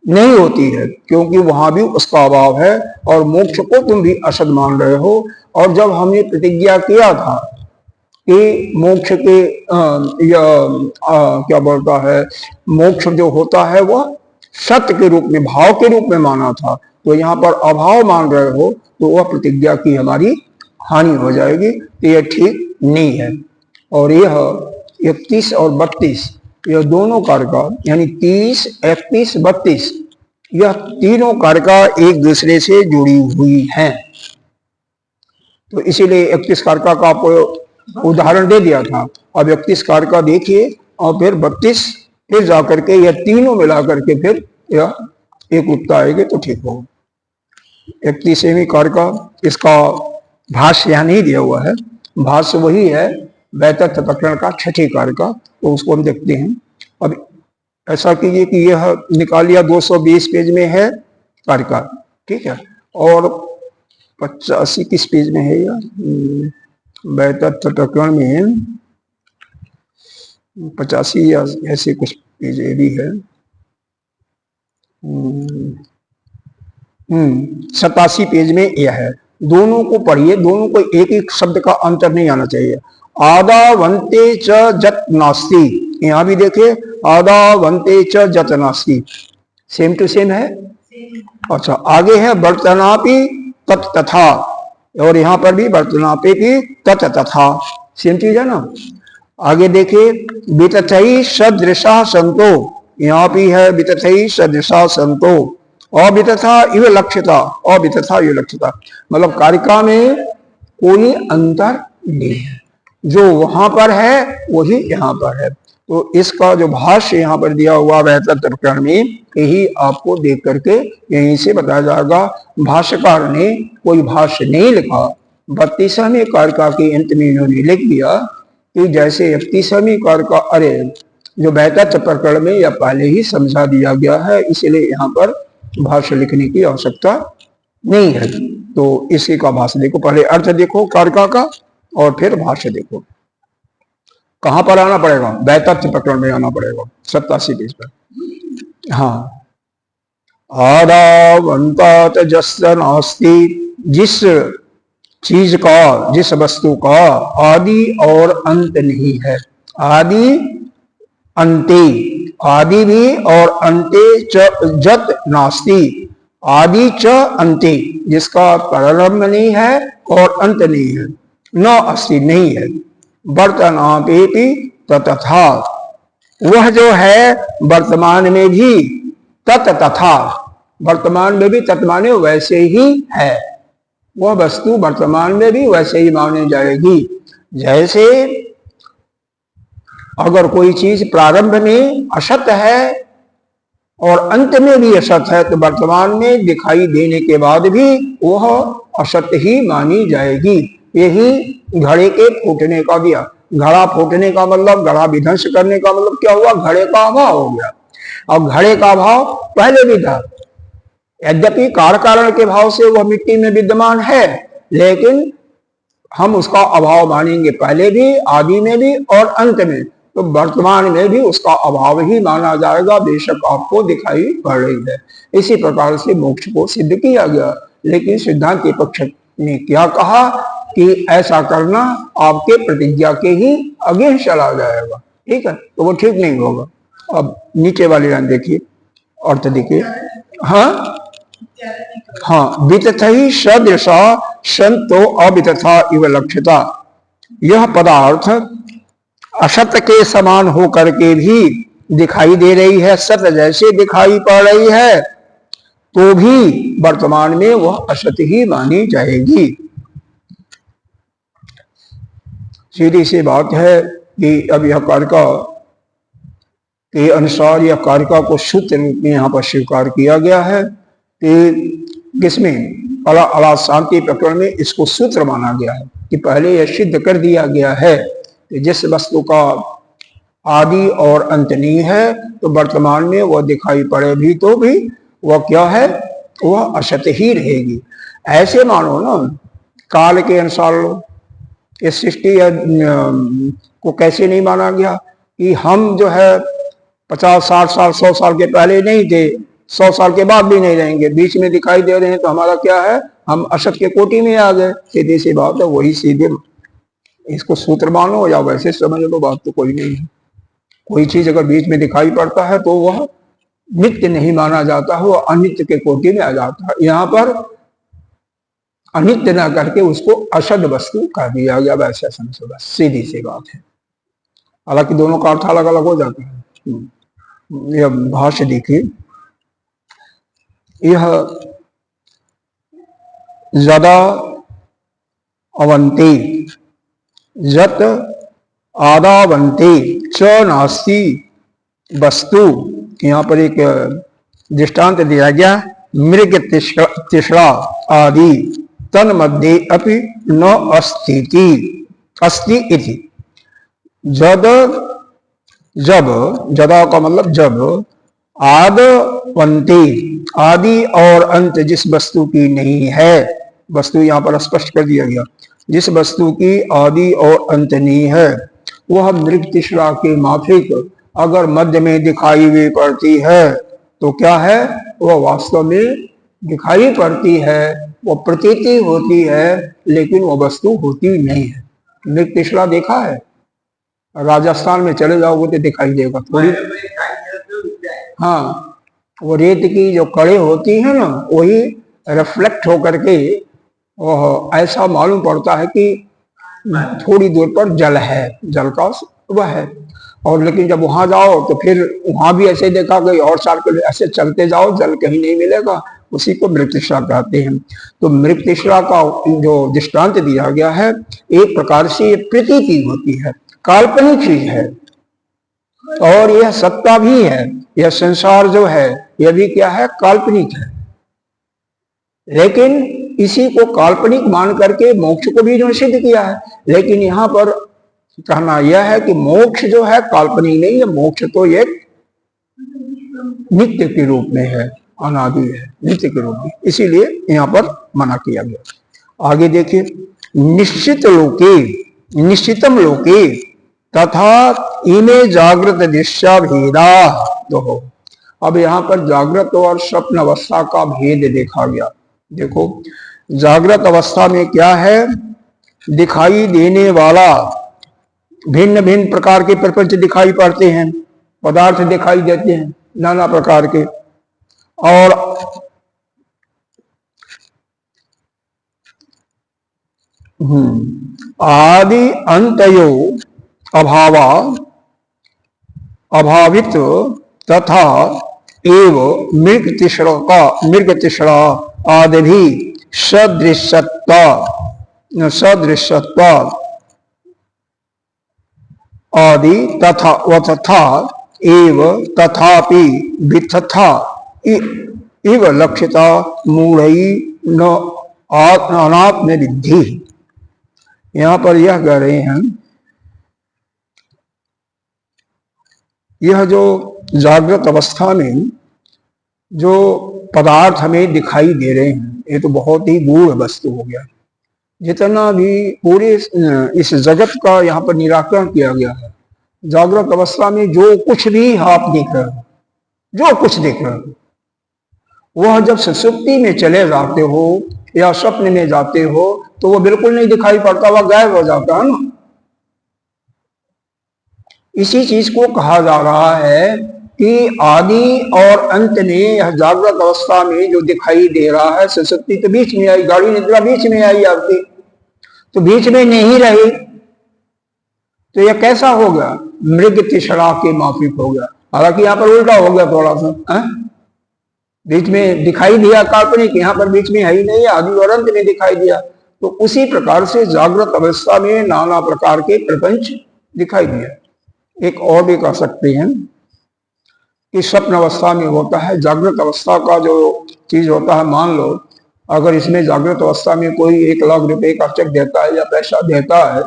नहीं होती है, क्योंकि वहां भी उसका अभाव है और मोक्ष को तुम भी असत मान रहे हो। और जब हमने प्रतिज्ञा किया था कि मोक्ष के क्या बोलता है, मोक्ष जो होता है वह सत्य के रूप में, भाव के रूप में माना था, तो यहाँ पर अभाव मान रहे हो तो वह प्रतिज्ञा की हमारी हानि हो जाएगी, तो यह ठीक नहीं है। और यह 31 और 32 यह दोनों कारका यानी 30, 31, 32 यह तीनों कारका एक दूसरे से जुड़ी हुई हैं। तो इसीलिए 31 कारका का आपको उदाहरण दे दिया था। अब 31 कारका देखिए और फिर 32 फिर जाकर के यह तीनों मिला करके फिर यह एक रूपता आएगी तो ठीक होगा। 31वें कारका, इसका भाष्य यहाँ नहीं दिया हुआ है, भाष्य वही है वैतथ्य प्रकरण का 6ठी कारका, तो उसको हम देखते हैं। अब ऐसा कीजिए कि यह निकाल लिया, 220 पेज में है कारका, ठीक है, और 85 किस पेज में है यह वैतथ्य प्रकरण में 85 या ऐसे कुछ पेज ये भी है। 87 पेज में यह है। दोनों को पढ़िए, दोनों को एक एक शब्द का अंतर नहीं आना चाहिए। आदावंते च जत नास्ति, यहां भी देखिए आदावंते च जत नास्ति, सेम टू सेम है। अच्छा, आगे है वर्तनापि तत् तथा, और यहां पर भी वर्तनापि की तत् तथा, सेम चीज है ना। आगे देखिए वितथई सदृशा संतो, यहां भी है वितथई सदृशा संतो, अवितथा इव लक्ष्यता, अवितथा इव लक्ष्यता, मतलब कारिका में कोई अंतर नहीं है, जो वहां पर है वही यहाँ पर है। तो इसका जो भाष्य यहाँ पर दिया हुआ बेहतर प्रकरण में, यही आपको देख करके यहीं से बताया जाएगा। भाष्यकार ने कोई भाष्य नहीं लिखा, 32वें कारिका के अंत में इन्होंने लिख दिया कि जैसे 31वें कारिका, अरे जो बेहतर प्रकरण में या पहले ही समझा दिया गया है, इसलिए यहाँ पर भाष्य लिखने की आवश्यकता नहीं है। तो इसी का भाष्य देखो, पहले अर्थ देखो कारिका का और फिर भाष्य देखो। कहां पर आना पड़ेगा? वैतथ्य प्रकरण में आना पड़ेगा, 87 पेज पर। हाँ, आदावंतात जस्य नास्ति, जिस चीज का, जिस वस्तु का आदि और अंत नहीं है। आदि अंते, आदि भी और अंते च जत नास्ति, आदि च अंते, जिसका प्रारंभ नहीं है और अंत नहीं है, न अस्ति नहीं है, वर्तनापेपि तथा, वह जो है वर्तमान में भी तत् तथा, वर्तमान में भी तत् माने वैसे ही है, वह वस्तु वर्तमान में भी वैसे ही मानी जाएगी। जैसे अगर कोई चीज प्रारंभ में असत है और अंत में भी असत है, तो वर्तमान में दिखाई देने के बाद भी वह असत ही मानी जाएगी। यही घड़े के फूटने का भी, घड़ा फूटने का मतलब, घड़ा विध्वंस करने का मतलब क्या हुआ? घड़े का अभाव हो गया। और घड़े का अभाव पहले भी था, यद्यपि कारण के भाव से वह मिट्टी में विद्यमान है, लेकिन हम उसका अभाव मानेंगे पहले भी, आदि में भी और अंत में, तो वर्तमान में भी उसका अभाव ही माना जाएगा, बेशक आपको दिखाई पड़ रही है। इसी प्रकार से मोक्ष को सिद्ध किया गया। लेकिन सिद्धांत के पक्ष ने क्या कहा कि ऐसा करना आपके प्रतिज्ञा के ही अगेंस्ट चला जाएगा, ठीक है, तो वो ठीक नहीं होगा। अब नीचे वाली लाइन देखिए, अर्थ देखिए। हाँ हाँ, वितथई सदृशा संतो अवितथा इव लक्ष्यता, यह पदार्थ असत के समान होकर के भी दिखाई दे रही है, सत जैसे दिखाई पड़ रही है, तो भी वर्तमान में वह असत ही मानी जाएगी। सीधी सी बात है कि अब यह कारिका के अनुसार यह कारिका को सूत्र रूप में यहाँ पर स्वीकार किया गया है कि किसमें अला शांति प्रकरण में इसको सूत्र माना गया है कि पहले यह सिद्ध कर दिया गया है कि जिस वस्तु का आदि और अंत नहीं है, तो वर्तमान में वह दिखाई पड़े भी तो भी वह क्या है? वह असत ही रहेगी। ऐसे मानो ना, काल के अनुसार इस सृष्टि को कैसे नहीं माना गया कि हम जो है 50, 60 साल, 100 साल के पहले नहीं थे, 100 साल के बाद भी नहीं रहेंगे, बीच में दिखाई दे रहे हैं, तो हमारा क्या है? हम असत के कोटि में आ गए। सीधी सी बात है, वही सीधे इसको सूत्र मानो या वैसे समझ लो, बात तो कोई नहीं है। कोई चीज अगर बीच में दिखाई पड़ता है तो वह नित्य नहीं माना जाता है, वह अनित्य के कोटि में आ जाता है। यहाँ पर अनित्य ना करके उसको असद वस्तु कह दिया गया, वैसे समझो, बस सीधी सी बात है। हालांकि दोनों का अर्थ अलग अलग हो जाता है। यह भाष्य देखिए, यह ज्यादा अवंते जत आदावंते च नास्ति वस्तु, यहाँ पर एक दृष्टांत दिया गया, मृग तिसरा आदि तन मध्य अपि न अस्थिति अस्ति इति। जब जदा का मतलब जब, आदवंते आदि और अंत जिस वस्तु की नहीं है, वस्तु यहाँ पर स्पष्ट कर दिया गया, जिस वस्तु की आदि और अंत नहीं है, वह मृग तीसरा के माफिक अगर मध्य में दिखाई भी पड़ती है तो क्या है, वह वास्तव में दिखाई पड़ती है, वो प्रतीति होती है, लेकिन वो वस्तु होती नहीं है। मृग तीसरा देखा है, राजस्थान में चले जाओगे तो दिखाई देगा थोड़ी। हाँ, वो रेत की जो कड़े होती है ना, वही रिफ्लेक्ट होकर के वह ऐसा मालूम पड़ता है कि थोड़ी दूर पर जल है, जल का वह है। और लेकिन जब वहां जाओ तो फिर वहां भी ऐसे देखा गई और 4 किलो ऐसे चलते जाओ, जल कहीं नहीं मिलेगा, उसी को मृग तीसरा कहते हैं। तो मृग तीसरा का जो दृष्टांत दिया गया है, एक प्रकार से ये प्रतीति होती है, काल्पनिक चीज है, और यह सत्ता भी है। यह संसार जो है यह भी क्या है, काल्पनिक है। लेकिन इसी को काल्पनिक मान करके मोक्ष को भी निषिद्ध किया है। लेकिन यहाँ पर कहना यह है कि मोक्ष जो है काल्पनिक नहीं है, मोक्ष तो एक नित्य के रूप में है, अनादि है, नित्य के रूप में, इसीलिए यहाँ पर मना किया गया। आगे देखिए, निश्चित लोके, निश्चितम लोके तथा इमे जागृत दृश्या भेदा। तो अब यहाँ पर जागृत और स्वप्न अवस्था का भेद देखा गया। देखो, जागृत अवस्था में क्या है, दिखाई देने वाला भिन्न भिन्न प्रकार के प्रपंच दिखाई पड़ते हैं, पदार्थ दिखाई देते हैं नाना प्रकार के, और आदि अंतयो अभावा अभावित तथा एव मृग तीसरा आदि भी सदृशत्वा आदि तथा वतथा एव तथापि वितथा इव लक्षिता मूढ़ई न अनात्म विद्धि। यहाँ पर यह कह रहे हैं, यह जो जागृत अवस्था में जो पदार्थ हमें दिखाई दे रहे हैं, ये तो बहुत ही गूढ़ वस्तु हो गया। जितना भी पूरे इस जगत का यहाँ पर निराकरण किया गया है, जागृत अवस्था में जो कुछ भी आप देख रहे हो, जो कुछ देख रहे हो, वह जब सुषुप्ति में चले जाते हो या स्वप्न में जाते हो तो वो बिल्कुल नहीं दिखाई पड़ता, वह गायब हो जाता है ना। इसी चीज को कहा जा रहा है कि आदि और अंत में यह जागृत अवस्था में जो दिखाई दे रहा है, सुषुप्ति तो बीच में आई, गाढ़ी निद्रा बीच में आई आपकी, तो बीच में नहीं रही, तो यह कैसा हो गया, मृग तीसरा के माफिक हो गया। हालांकि यहाँ पर उल्टा हो गया थोड़ा सा, बीच में दिखाई दिया काल्पनिक, यहाँ पर बीच में है ही नहीं, आदि और अंत में दिखाई दिया। तो उसी प्रकार से जागृत अवस्था में नाना प्रकार के प्रपंच दिखाई दिया। एक और भी कह सकते हैं कि स्वप्न अवस्था में होता है, जागृत अवस्था का जो चीज होता है, मान लो अगर इसमें जागृत अवस्था में कोई 1 लाख रुपए का चेक देता है या पैसा देता है,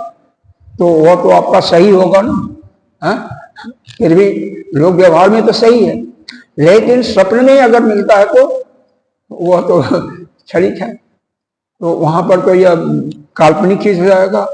तो वह तो आपका सही होगा ना, फिर भी लोक व्यवहार में तो सही है। लेकिन स्वप्न में अगर मिलता है तो वह तो क्षणिक है, तो वहां पर तो यह काल्पनिक चीज हो जाएगा।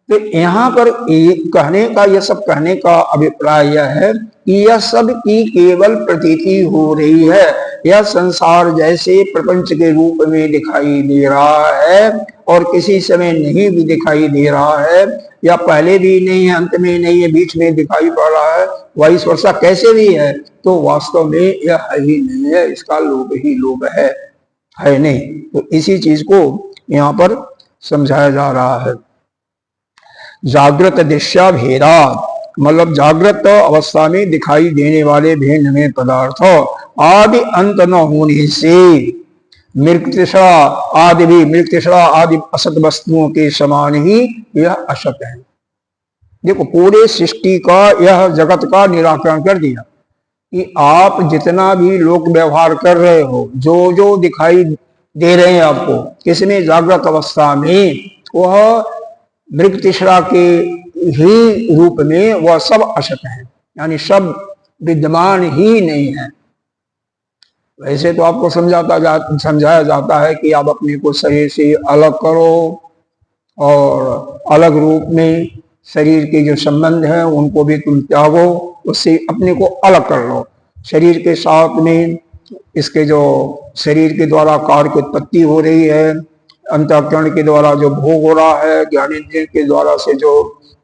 तो यहाँ पर कहने का, यह सब कहने का अभिप्राय यह है कि यह सब की केवल प्रतीति हो रही है, यह संसार जैसे प्रपंच के रूप में दिखाई दे रहा है और किसी समय नहीं भी दिखाई दे रहा है, या पहले भी नहीं है, अंत में नहीं है, बीच में दिखाई पड़ रहा है, वाइस वर्षा कैसे भी है, तो वास्तव में यह है ही नहीं है, इसका लोभ ही लोभ है नहीं। तो इसी चीज को यहाँ पर समझाया जा रहा है। जागृत दृश्या भेदा मतलब जागृत अवस्था में दिखाई देने वाले भिन्न में पदार्थ आदि अंत न होने से मृग तीसरा आदि भी, मृग तीसरा आदि असत वस्तुओं के समान ही यह असत है। देखो, पूरे सृष्टि का, यह जगत का निराकरण कर दिया कि आप जितना भी लोक व्यवहार कर रहे हो, जो जो दिखाई दे रहे हैं आपको, किसमें, जागृत अवस्था में, वह मृग तीसरा के ही रूप में वह सब असत है, यानी सब विद्यमान ही नहीं है। वैसे तो आपको समझाया जाता है कि आप अपने को शरीर से अलग करो और अलग रूप में शरीर के जो संबंध है उनको भी तुम त्यागो, उससे अपने को अलग कर लो। शरीर के साथ में इसके जो शरीर के द्वारा कार्य की उत्पत्ति हो रही है, अंतःकरण के द्वारा जो भोग हो रहा है, ज्ञानेंद्रिय के द्वारा से जो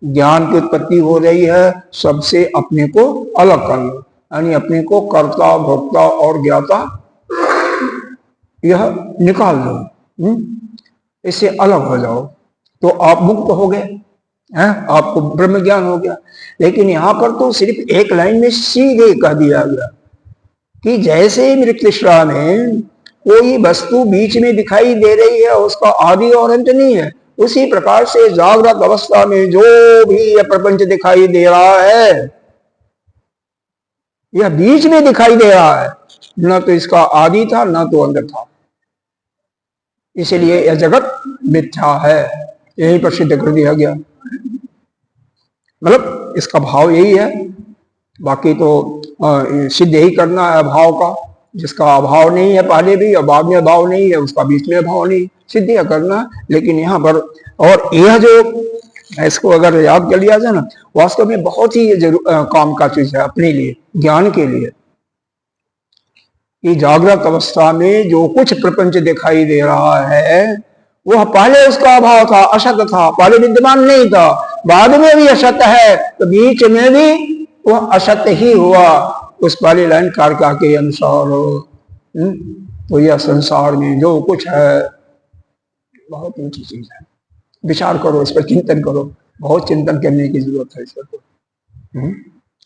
ज्ञान की उत्पत्ति हो रही है, सबसे अपने को अलग कर लो। यानी अपने को कर्ता, भोक्ता और ज्ञाता यह निकाल दो, इससे अलग हो जाओ, तो आप मुक्त हो गए हैं, आपको ब्रह्म ज्ञान हो गया। लेकिन यहां पर तो सिर्फ एक लाइन में सीधे कह दिया गया कि जैसे मृत्युश्रा में कोई वस्तु बीच में दिखाई दे रही है, उसका आदि और अंत नहीं है, उसी प्रकार से जागृत अवस्था में जो भी यह प्रपंच दिखाई दे रहा है, यह बीच में दिखाई दे रहा है, न तो इसका आदि था न तो अंत था, इसलिए यह जगत मिथ्या है, यही पर सिद्ध कर दिया गया। मतलब इसका भाव यही है, बाकी तो सिद्ध यही करना है अभाव का। जिसका अभाव नहीं है पहले भी और बाद में अभाव नहीं है, उसका बीच में अभाव नहीं, सिद्ध यह करना। लेकिन यहाँ पर और यह जो इसको अगर याद कर लिया जाए ना, वास्तव में बहुत ही काम का चीज है अपने लिए, ज्ञान के लिए, कि जागृत अवस्था में जो कुछ प्रपंच दिखाई दे रहा है वह पहले उसका अभाव था, असत था, पहले विद्यमान नहीं था, बाद में भी असत है, तो बीच में भी वह असत ही हुआ उस पहली लाइन कारका के अनुसार। तो यह संसार में जो कुछ है बहुत ऊंची चीज है, विचार करो, इस पर चिंतन करो, बहुत चिंतन करने की जरूरत है इस पर।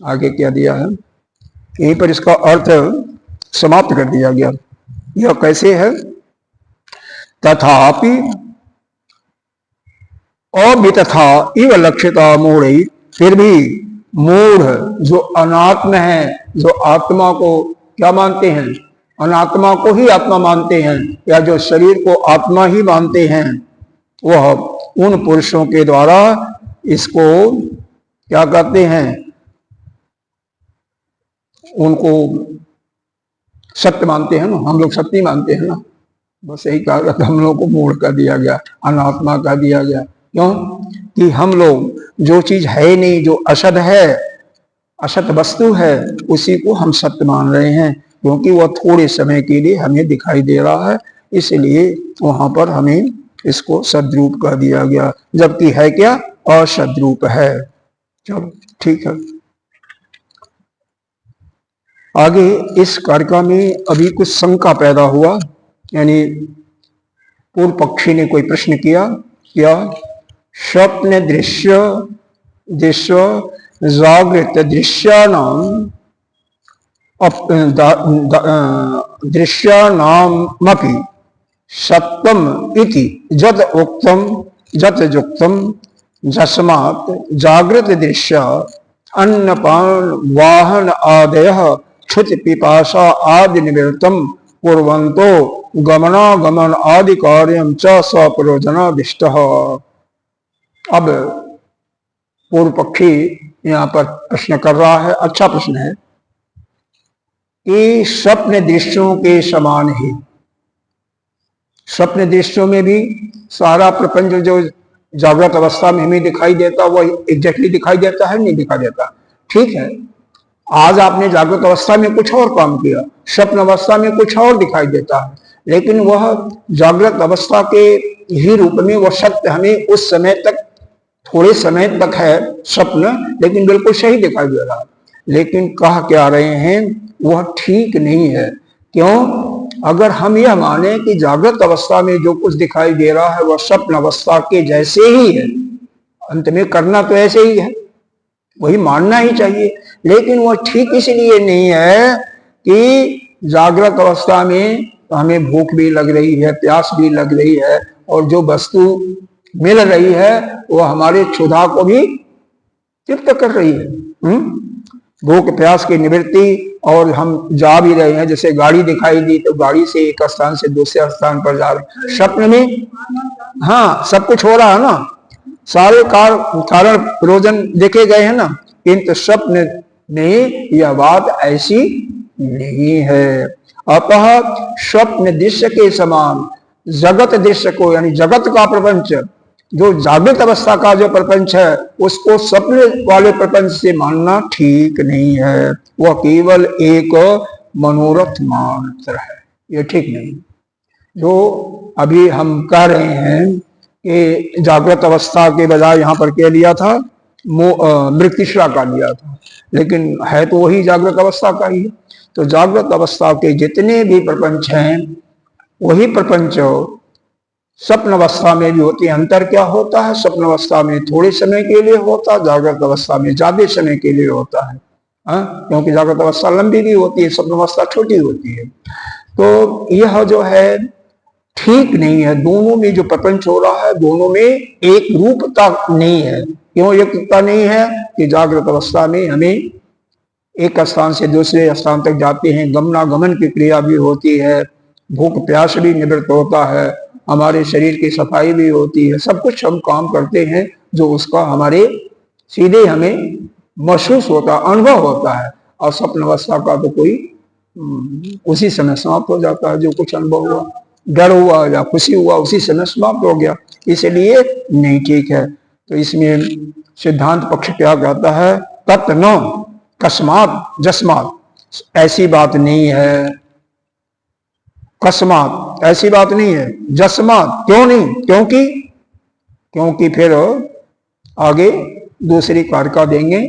आगे क्या दिया है, यहीं पर इसका अर्थ समाप्त कर दिया गया। यह कैसे है, तथापि अवितथा इव लक्षिता मूढ़, फिर भी मूढ़ जो अनात्म है, जो आत्मा को क्या मानते हैं, अनात्मा को ही आत्मा मानते हैं, या जो शरीर को आत्मा ही मानते हैं, वह उन पुरुषों के द्वारा इसको क्या कहते हैं, उनको सत्य मानते हैं ना, हम लोग सत्य मानते हैं ना, बस यही कहा गया, हम लोग को मूढ़ कर दिया गया, अनात्मा कर दिया गया। क्यों कि हम लोग जो चीज है नहीं, जो असत है, असत वस्तु है, उसी को हम सत्य मान रहे हैं, क्योंकि वह थोड़े समय के लिए हमें दिखाई दे रहा है, इसलिए वहां पर हमें इसको सद्रूप कह दिया गया, जबकि है क्या, असद्रूप है। चलो ठीक है, आगे इस कार्य में अभी कुछ शंका पैदा हुआ, यानी पूर्व पक्षी ने कोई प्रश्न किया, क्या स्वप्न दृश्य दृश्य जागृत दृश्यानाम दृश्यानामपि सत्यम इति जद उक्तम जत युक्तम जस्मात् जागृत दृश्य अन्नपान वाहन आदयः क्षुत पिपासा आदि निवृत्तम कुर्वन्तो गमनागमन आदि कार्यम च स्वप्रयोजनादिष्टः। अब पूर्व पक्षी यहाँ पर प्रश्न कर रहा है, अच्छा प्रश्न है, कि स्वप्न दृश्यों के समान ही, स्वप्न दृश्यों में भी सारा प्रपंच जो जागृत अवस्था में हमें दिखाई देता वह एग्जैक्टली दिखाई देता है, नहीं दिखाई देता। ठीक है, आज आपने जागृत अवस्था में कुछ और काम किया, स्वप्न अवस्था में कुछ और दिखाई देता है, लेकिन वह जागृत अवस्था के ही रूप में वह सत्य हमें उस समय तक, थोड़े समय तक है स्वप्न, लेकिन बिल्कुल सही दिखाई दे रहा है। लेकिन कह क्या रहे हैं, वह ठीक नहीं है। क्यों? अगर हम यह माने कि जागृत अवस्था में जो कुछ दिखाई दे रहा है वह स्वप्न अवस्था के जैसे ही है, अंत में करना तो ऐसे ही है, वही मानना ही चाहिए, लेकिन वह ठीक इसलिए नहीं है कि जागृत अवस्था में हमें भूख भी लग रही है, प्यास भी लग रही है, और जो वस्तु मिल रही है वो हमारे क्षुधा को भी तृप्त कर रही है। भूख प्यास की निवृत्ति, और हम जा भी रहे हैं, जैसे गाड़ी दिखाई दी तो गाड़ी से एक स्थान से दूसरे स्थान पर जा रहे हैं। स्वप्न में हाँ सब कुछ हो रहा है ना, सारे कारण प्रयोजन देखे गए हैं ना, किंतु स्वप्न में यह बात ऐसी नहीं है। अतः स्वप्न दृश्य के समान जगत दृश्य को, यानी जगत का प्रपंच जो जागृत अवस्था का जो प्रपंच है उसको स्वप्न वाले प्रपंच से मानना ठीक नहीं है। वह केवल एक मनोरथ मात्र है, ये ठीक नहीं। जो अभी हम कह रहे हैं कि जागृत अवस्था के बजाय यहाँ पर क्या लिया था, मृत्युश्रा का लिया था, लेकिन है तो वही जागृत अवस्था का ही है। तो जागृत अवस्था के जितने भी प्रपंच हैं वही प्रपंच स्वप्न अवस्था में भी होती है। अंतर क्या होता है, स्वप्न अवस्था में थोड़े समय के लिए होता, जागृत अवस्था में ज्यादा समय के लिए होता है। क्योंकि जागृत अवस्था लंबी भी होती है, स्वप्न अवस्था छोटी होती है। तो यह जो है ठीक नहीं है। दोनों में जो प्रपंच हो रहा है दोनों में एक रूपता नहीं है। क्यों एक रूपता नहीं है कि जागृत अवस्था में हमें एक स्थान से दूसरे स्थान तक जाते हैं, गमनागमन की क्रिया भी होती है, भूख प्यास भी निवृत्त होता है, हमारे शरीर की सफाई भी होती है, सब कुछ हम काम करते हैं जो उसका हमारे सीधे हमें महसूस होता, अनुभव होता है। और स्वप्न अवस्था का तो कोई उसी समय समाप्त हो जाता है। जो कुछ अनुभव हुआ, डर हुआ या खुशी हुआ, उसी समय समाप्त हो गया, इसलिए नहीं ठीक है। तो इसमें सिद्धांत पक्ष क्या कहता है, तत् न कस्मात जस्मात, ऐसी बात नहीं है। कस्मात ऐसी बात नहीं है, जस्मात क्यों नहीं, क्योंकि फिर आगे दूसरी कारका देंगे,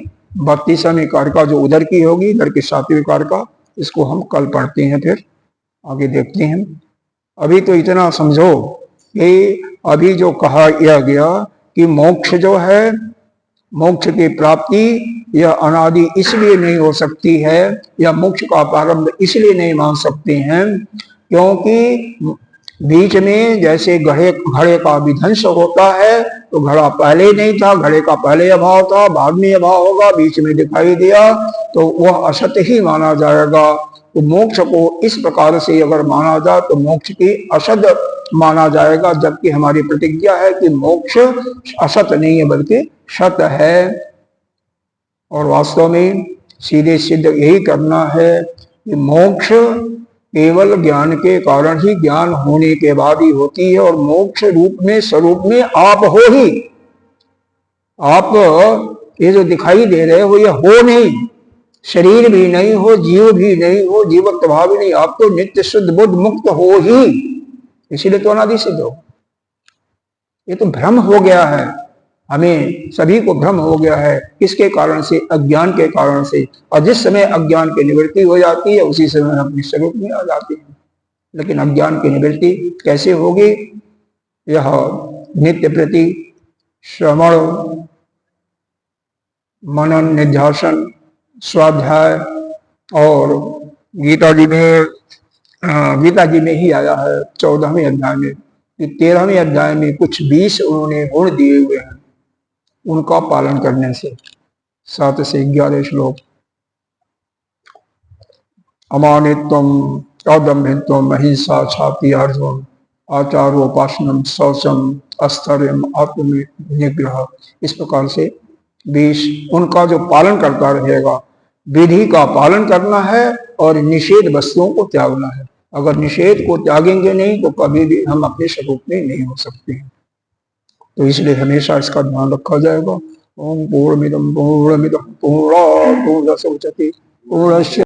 32वें कारका जो उधर की होगी, इधर की 7वीं कारका, इसको हम कल पढ़ते हैं, फिर आगे देखते हैं। अभी तो इतना समझो कि अभी जो कहा गया कि मोक्ष जो है, मोक्ष की प्राप्ति यह अनादि इसलिए नहीं हो सकती है, या मोक्ष का प्रारंभ इसलिए नहीं मान सकते हैं क्योंकि बीच में जैसे घड़े का विध्वंस होता है, तो घड़ा पहले नहीं था, घड़े का पहले अभाव था, बाद में अभाव होगा, बीच में दिखाई दिया, तो वह असत ही माना जाएगा। तो मोक्ष को इस प्रकार से अगर माना जाए तो मोक्ष की असत माना जाएगा, जबकि हमारी प्रतिज्ञा है कि मोक्ष असत नहीं है बल्कि सत है। और वास्तव में सीधे सिद्ध यही करना है कि मोक्ष केवल ज्ञान के कारण ही, ज्ञान होने के बाद ही होती है। और मोक्ष रूप में, स्वरूप में आप हो ही, आप ये जो दिखाई दे रहे हो ये हो नहीं, शरीर भी नहीं हो, जीव भी नहीं हो, जीवत्व भाव भी नहीं, आप तो नित्य शुद्ध बुद्ध मुक्त हो ही, इसीलिए तो अनादि सिद्ध हो। ये तो भ्रम हो गया है, हमें सभी को भ्रम हो गया है। किसके कारण से, अज्ञान के कारण से। और जिस समय अज्ञान की निवृत्ति हो जाती है उसी समय हम अपने स्वरूप में आ जाते हैं। लेकिन अज्ञान की निवृत्ति कैसे होगी, यह नित्य प्रति श्रवण, मनन, निध्यासन, स्वाध्याय, और गीता जी में ही आया है 14वें अध्याय में, 13वें अध्याय में कुछ 20 उन्होंने गुण दिए हुए हैं, उनका पालन करने से 7 से 11 श्लोक। अमानित्वम, अदम्भित्वम, अहिंसा, क्षात्यार्जवम, आचारोपासनम, शौचम, अस्थर्यम, आत्मनिग्रह, इस प्रकार से 20 उनका जो पालन करता रहेगा। विधि का पालन करना है और निषेध वस्तुओं को त्यागना है। अगर निषेध को त्यागेंगे नहीं तो कभी भी हम अपने स्वरूप में नहीं हो सकते हैं। तो इसलिए हमेशा इसका ध्यान रखा जाएगा। ओम पूर्णमिदं पूर्णमिदं पूर्णात् पूर्णस्य मुच्यते पूर्णस्य